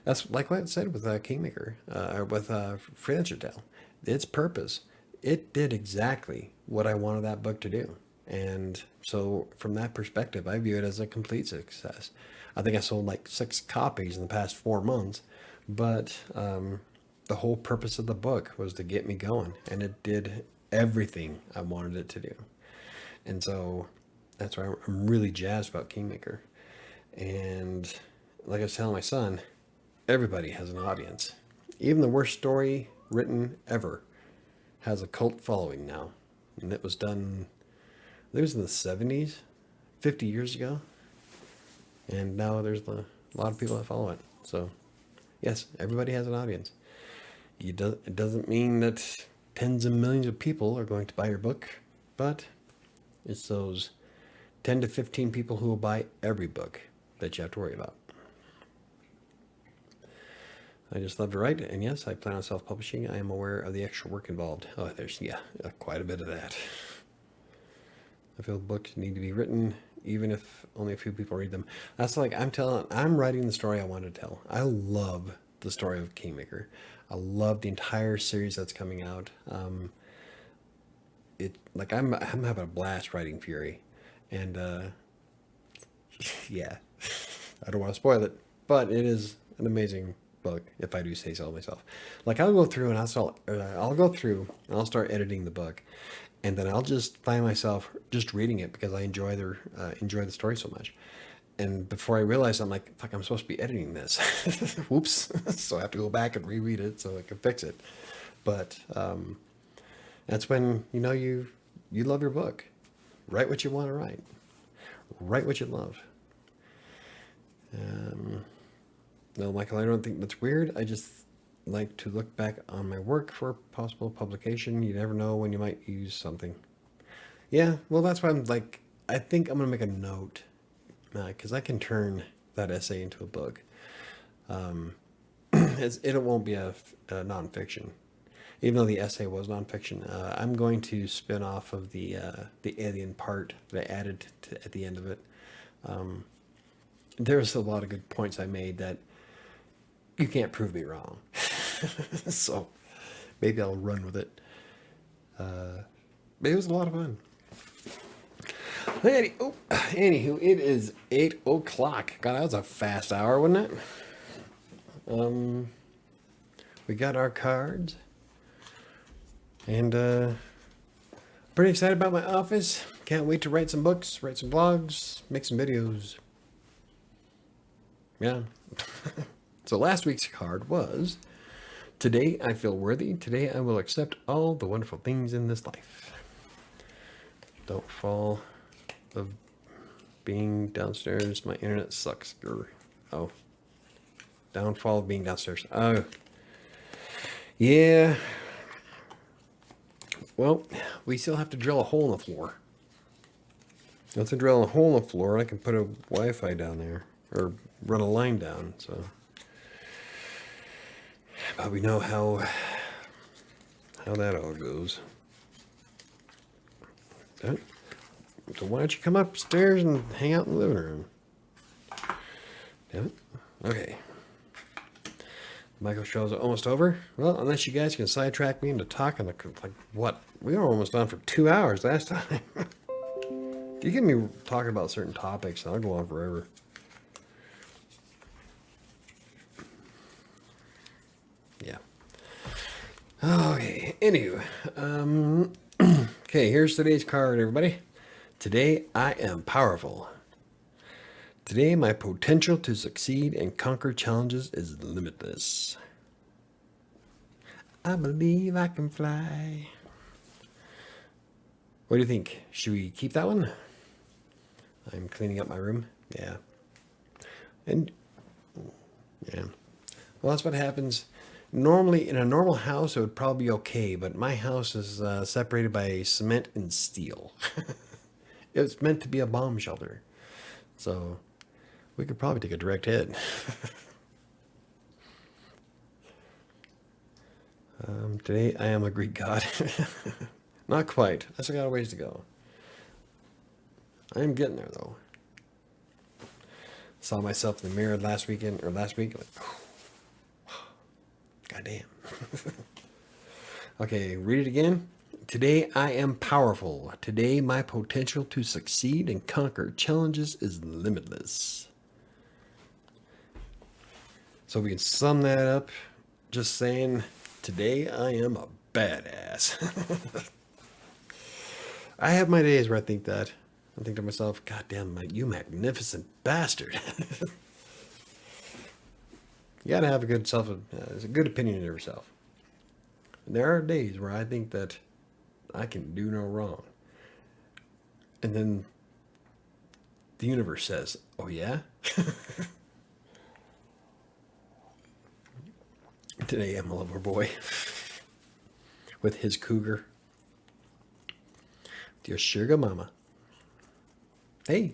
that's like what I said with Kingmaker, or with Freelancer Tale. Its purpose, it did exactly what I wanted that book to do. And so from that perspective, I view it as a complete success. I think I sold like 6 copies in the past 4 months, but the whole purpose of the book was to get me going, and it did everything I wanted it to do. And so that's why I'm really jazzed about Kingmaker. And like I was telling my son, everybody has an audience. Even the worst story written ever has a cult following now. And it was done, it was in the 70s, 50 years ago. And now there's a lot of people that follow it. So yes, everybody has an audience. It doesn't mean that tens of millions of people are going to buy your book, but it's those 10 to 15 people who will buy every book that you have to worry about. I just love to write, and yes, I plan on self-publishing. I am aware of the extra work involved. Oh, there's, quite a bit of that. I feel books need to be written, even if only a few people read them. That's like I'm writing the story I want to tell. I love the story of Kingmaker. I love the entire series that's coming out. I'm having a blast writing Fury, and yeah, I don't want to spoil it, but it is an amazing book, if I do say so myself. Like I'll go through and I'll start editing the book, and then I'll just find myself just reading it because I enjoy the story so much. And before I realized, I'm like, fuck, I'm supposed to be editing this. Whoops. So I have to go back and reread it so I can fix it. But that's when you love your book. Write what you want to write. Write what you love. No, Michael, I don't think that's weird. I just like to look back on my work for possible publication. You never know when you might use something. Yeah, well, that's why I'm like, I think I'm going to make a note because I can turn that essay into a book. It won't be a nonfiction, even though the essay was nonfiction. I'm going to spin off of the alien part that I added at the end of it. There's a lot of good points I made that you can't prove me wrong. So maybe I'll run with it. But it was a lot of fun. Anywho, it is 8 o'clock. God, that was a fast hour, wasn't it? We got our cards. And pretty excited about my office. Can't wait to write some books, write some blogs, make some videos. Yeah. So last week's card was, today I feel worthy. Today I will accept all the wonderful things in this life. Don't fall of being downstairs. My internet sucks. Oh. Downfall of being downstairs. Oh. Yeah. Well, we still have to drill a hole in the floor. Let's drill a hole in the floor. I can put a Wi-Fi down there. Or run a line down, so. But we know how that all goes. So why don't you come upstairs and hang out in the living room? Damn it. Okay. Michael show's almost over. Well, unless you guys can sidetrack me into talking like what? We were almost on for 2 hours last time. You get me talking about certain topics, and I'll go on forever. Yeah. Okay. Anywho, okay. Here's today's card, everybody. Today I am powerful. Today my potential to succeed and conquer challenges is limitless. I believe I can fly. What do you think? Should we keep that one? I'm cleaning up my room. Yeah. And yeah. Well, that's what happens. Normally, in a normal house, it would probably be okay, but my house is separated by cement and steel. It's meant to be a bomb shelter. So, we could probably take a direct hit. Today, I am a Greek god. Not quite. I still got a ways to go. I am getting there, though. Saw myself in the mirror last week. Like, God damn. Okay, read it again. Today I am powerful. Today my potential to succeed and conquer challenges is limitless. So we can sum that up just saying, today I am a badass. I have my days where I think that. I think to myself, God damn, you magnificent bastard. You gotta have a good opinion of yourself. And there are days where I think that I can do no wrong. And then the universe says, oh yeah? Today I'm a lover boy. With his cougar. Dear sugar mama. Hey.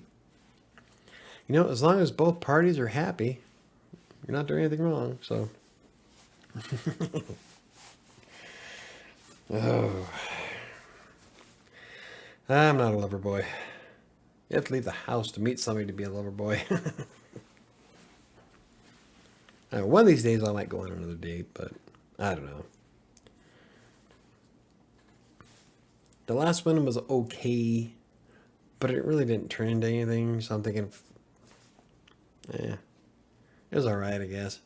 As long as both parties are happy, you're not doing anything wrong, so. Oh. I'm not a lover boy. You have to leave the house to meet somebody to be a lover boy. One of these days I might go on another date, but I don't know. The last one was okay, but it really didn't turn into anything, so I'm thinking, it was alright, I guess.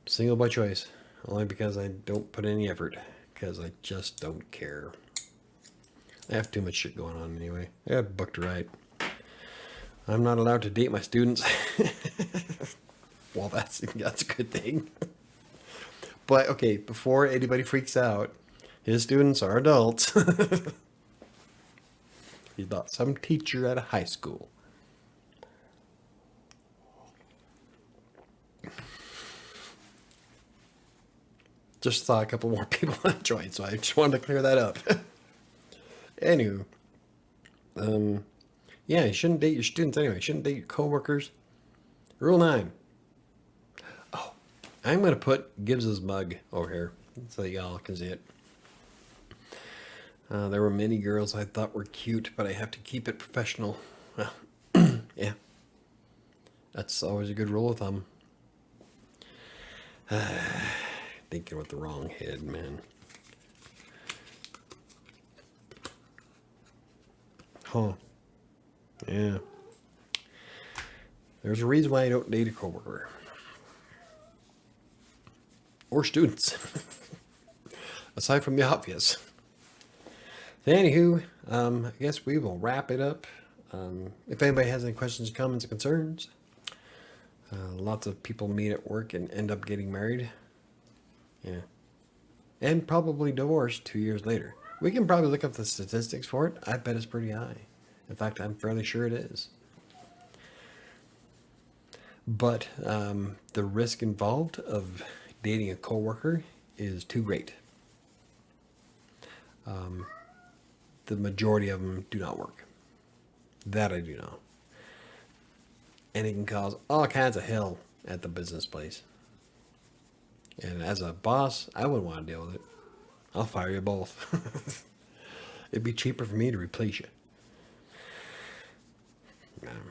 Single by choice, only because I don't put any effort. because I just don't care. I have too much shit going on anyway. I have a book to write. I'm not allowed to date my students. Well, that's a good thing. But okay, before anybody freaks out, his students are adults. He's not some teacher at a high school. Just saw a couple more people join, so I just wanted to clear that up. Anywho, yeah, you shouldn't date your students anyway. You shouldn't date your coworkers. Rule 9. Oh, I'm going to put Gibbs's mug over here so y'all can see it. There were many girls I thought were cute, but I have to keep it professional. Well, yeah, that's always a good rule of thumb. Thinking with the wrong head, man. Huh. Yeah. There's a reason why I don't date a coworker. Or students. Aside from the obvious. So anywho, I guess we will wrap it up. If anybody has any questions, comments, or concerns, lots of people meet at work and end up getting married. Yeah. And probably divorced 2 years later. We can probably look up the statistics for it. I bet it's pretty high. In fact, I'm fairly sure it is. But the risk involved of dating a coworker is too great. The majority of them do not work. That I do know. And it can cause all kinds of hell at the business place. And as a boss, I wouldn't want to deal with it. I'll fire you both. It'd be cheaper for me to replace you.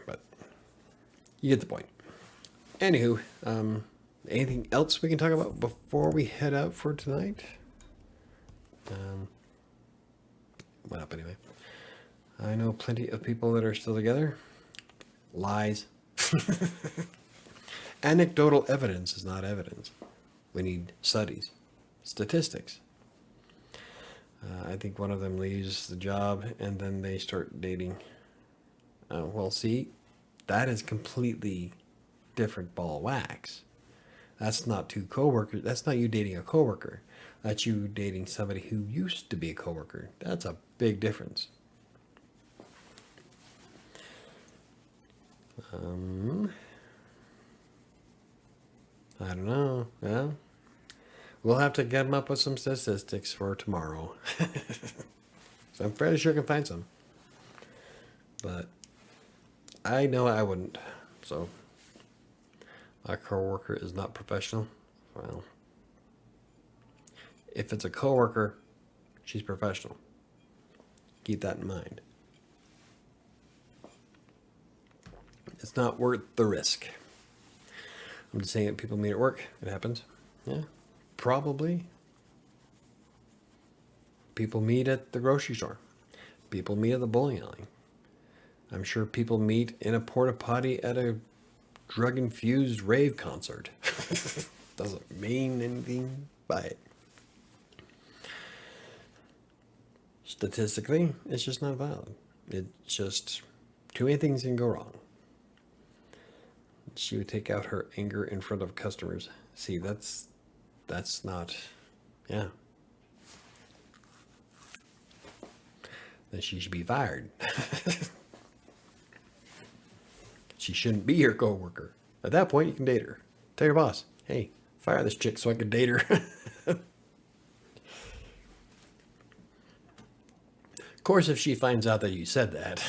But you get the point. Anywho, anything else we can talk about before we head out for tonight? Went up anyway. I know plenty of people that are still together. Lies. Anecdotal evidence is not evidence. We need studies, statistics. I think one of them leaves the job and then they start dating. Well, see, that is completely different ball of wax. That's not two coworkers. That's not you dating a coworker. That's you dating somebody who used to be a coworker. That's a big difference. I don't know. Well, we'll have to get them up with some statistics for tomorrow. So I'm fairly sure I can find some. But I know I wouldn't. So my coworker is not professional. Well, if it's a coworker, she's professional. Keep that in mind. It's not worth the risk. I'm just saying it. People meet at work. It happens. Yeah, probably. People meet at the grocery store. People meet at the bowling alley. I'm sure people meet in a porta potty at a drug-infused rave concert. Doesn't mean anything by it. Statistically, it's just not valid. It's just too many things can go wrong. She would take out her anger in front of customers. See, that's not, yeah. Then she should be fired. She shouldn't be your coworker. At that point, you can date her. Tell your boss, hey, fire this chick so I can date her. Of course, if she finds out that you said that,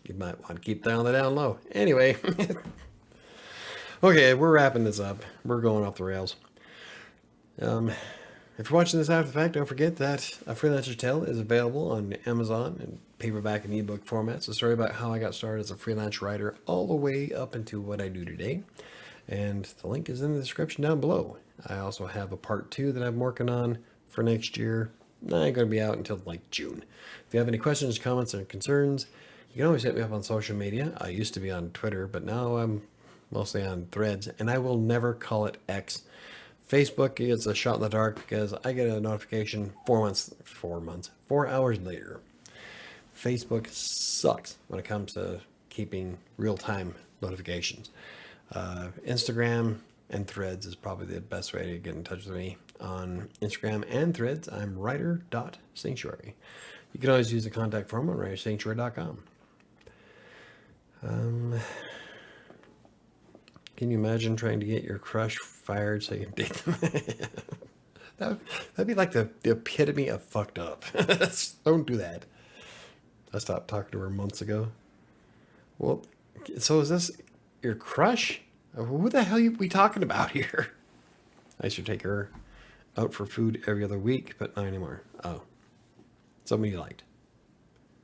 you might want to keep that on the down low. Anyway. Okay, we're wrapping this up. We're going off the rails. If you're watching this after the fact, don't forget that A Freelancer's Tale is available on Amazon in paperback and ebook formats. It's a story about how I got started as a freelance writer all the way up into what I do today. And the link is in the description down below. I also have a part 2 that I'm working on for next year. Not going to be out until like June. If you have any questions, comments, or concerns, you can always hit me up on social media. I used to be on Twitter, but now I'm mostly on Threads, and I will never call it X. Facebook is a shot in the dark because I get a notification 4 hours later. Facebook sucks when it comes to keeping real-time notifications. Instagram and Threads is probably the best way to get in touch with me. On Instagram and Threads, I'm writer.sanctuary. You can always use the contact form on writersanctuary.com. Can you imagine trying to get your crush fired so you can date them? That'd be like the epitome of fucked up. Don't do that. I stopped talking to her months ago. Well, so is this your crush? Who the hell are we talking about here? I used to take her out for food every other week, but not anymore. Oh, somebody you liked.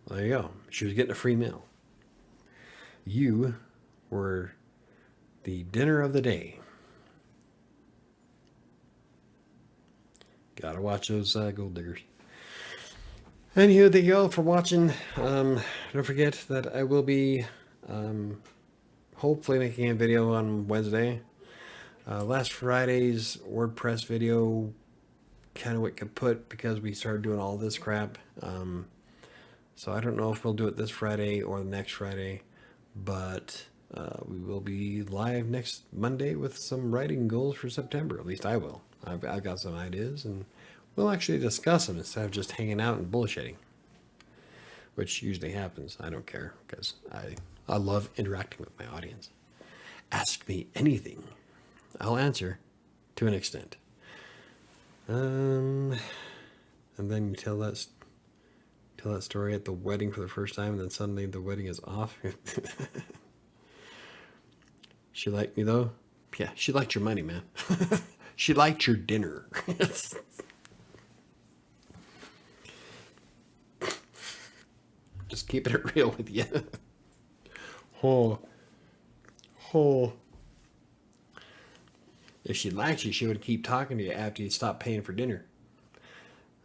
Well, there you go. She was getting a free meal. You were the dinner of the day. Gotta watch those gold diggers. Anywho, thank you all for watching. Don't forget that I will be hopefully making a video on Wednesday. Last Friday's WordPress video kind of went kaput because we started doing all this crap. So I don't know if we'll do it this Friday or the next Friday, but we will be live next Monday with some writing goals for September. At least I will. I've got some ideas, and we'll actually discuss them instead of just hanging out and bullshitting, which usually happens. I don't care because I love interacting with my audience. Ask me anything. I'll answer to an extent. And then you tell that story at the wedding for the first time, and then suddenly the wedding is off. She liked me though? Yeah, she liked your money, man. She liked your dinner. Just keeping it real with you. Oh. If she liked you, she would keep talking to you after you stopped paying for dinner.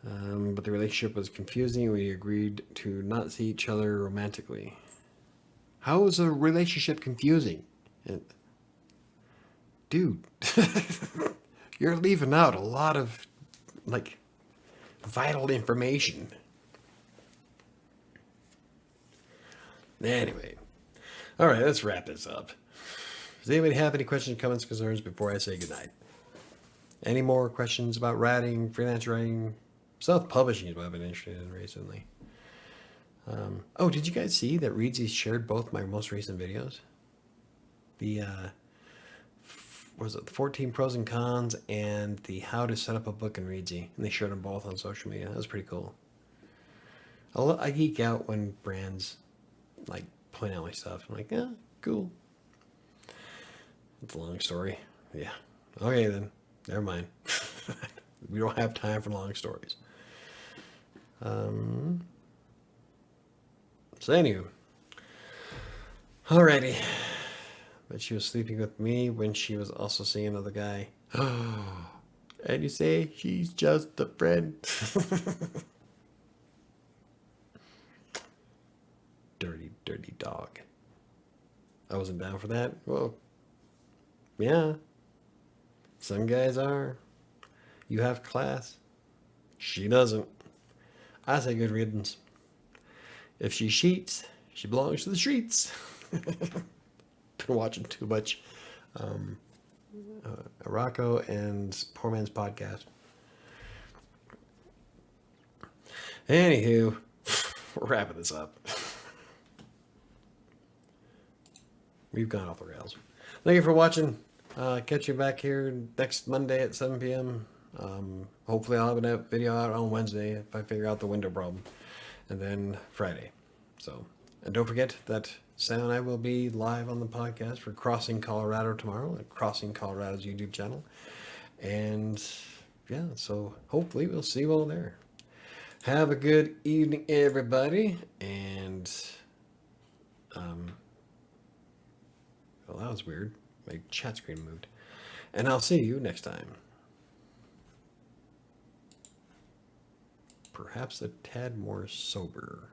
But the relationship was confusing. We agreed to not see each other romantically. How is a relationship confusing? Dude, you're leaving out a lot of, like, vital information. Anyway. All right, let's wrap this up. Does anybody have any questions, comments, concerns before I say goodnight? Any more questions about writing, freelance writing? Self-publishing is what I've been interested in recently. Oh, did you guys see that Reedsy shared both my most recent videos? The, was it the 14 pros and cons and the how to set up a book in Reedsy? And they shared them both on social media. That was pretty cool. I geek out when brands, like, point out my stuff. I'm like, yeah, cool. It's a long story. Yeah. Okay, then. Never mind. We don't have time for long stories. So anyway. Alrighty. But she was sleeping with me when she was also seeing another guy. And you say she's just a friend. Dirty, dirty dog. I wasn't down for that. Well, yeah. Some guys are. You have class. She doesn't. I say good riddance. If she cheats, she belongs to the streets. Been watching too much Rocco and Poor Man's Podcast. Anywho, we're wrapping this up. We've gone off the rails. Thank you for watching. Catch you back here next Monday at 7 p.m. Hopefully I'll have a video out on Wednesday if I figure out the window problem. And then Friday. So, and don't forget that Sam and I will be live on the podcast for Crossing Colorado tomorrow at Crossing Colorado's YouTube channel. And yeah, so hopefully we'll see you all there. Have a good evening, everybody. And, well, that was weird. My chat screen moved. And I'll see you next time. Perhaps a tad more sober.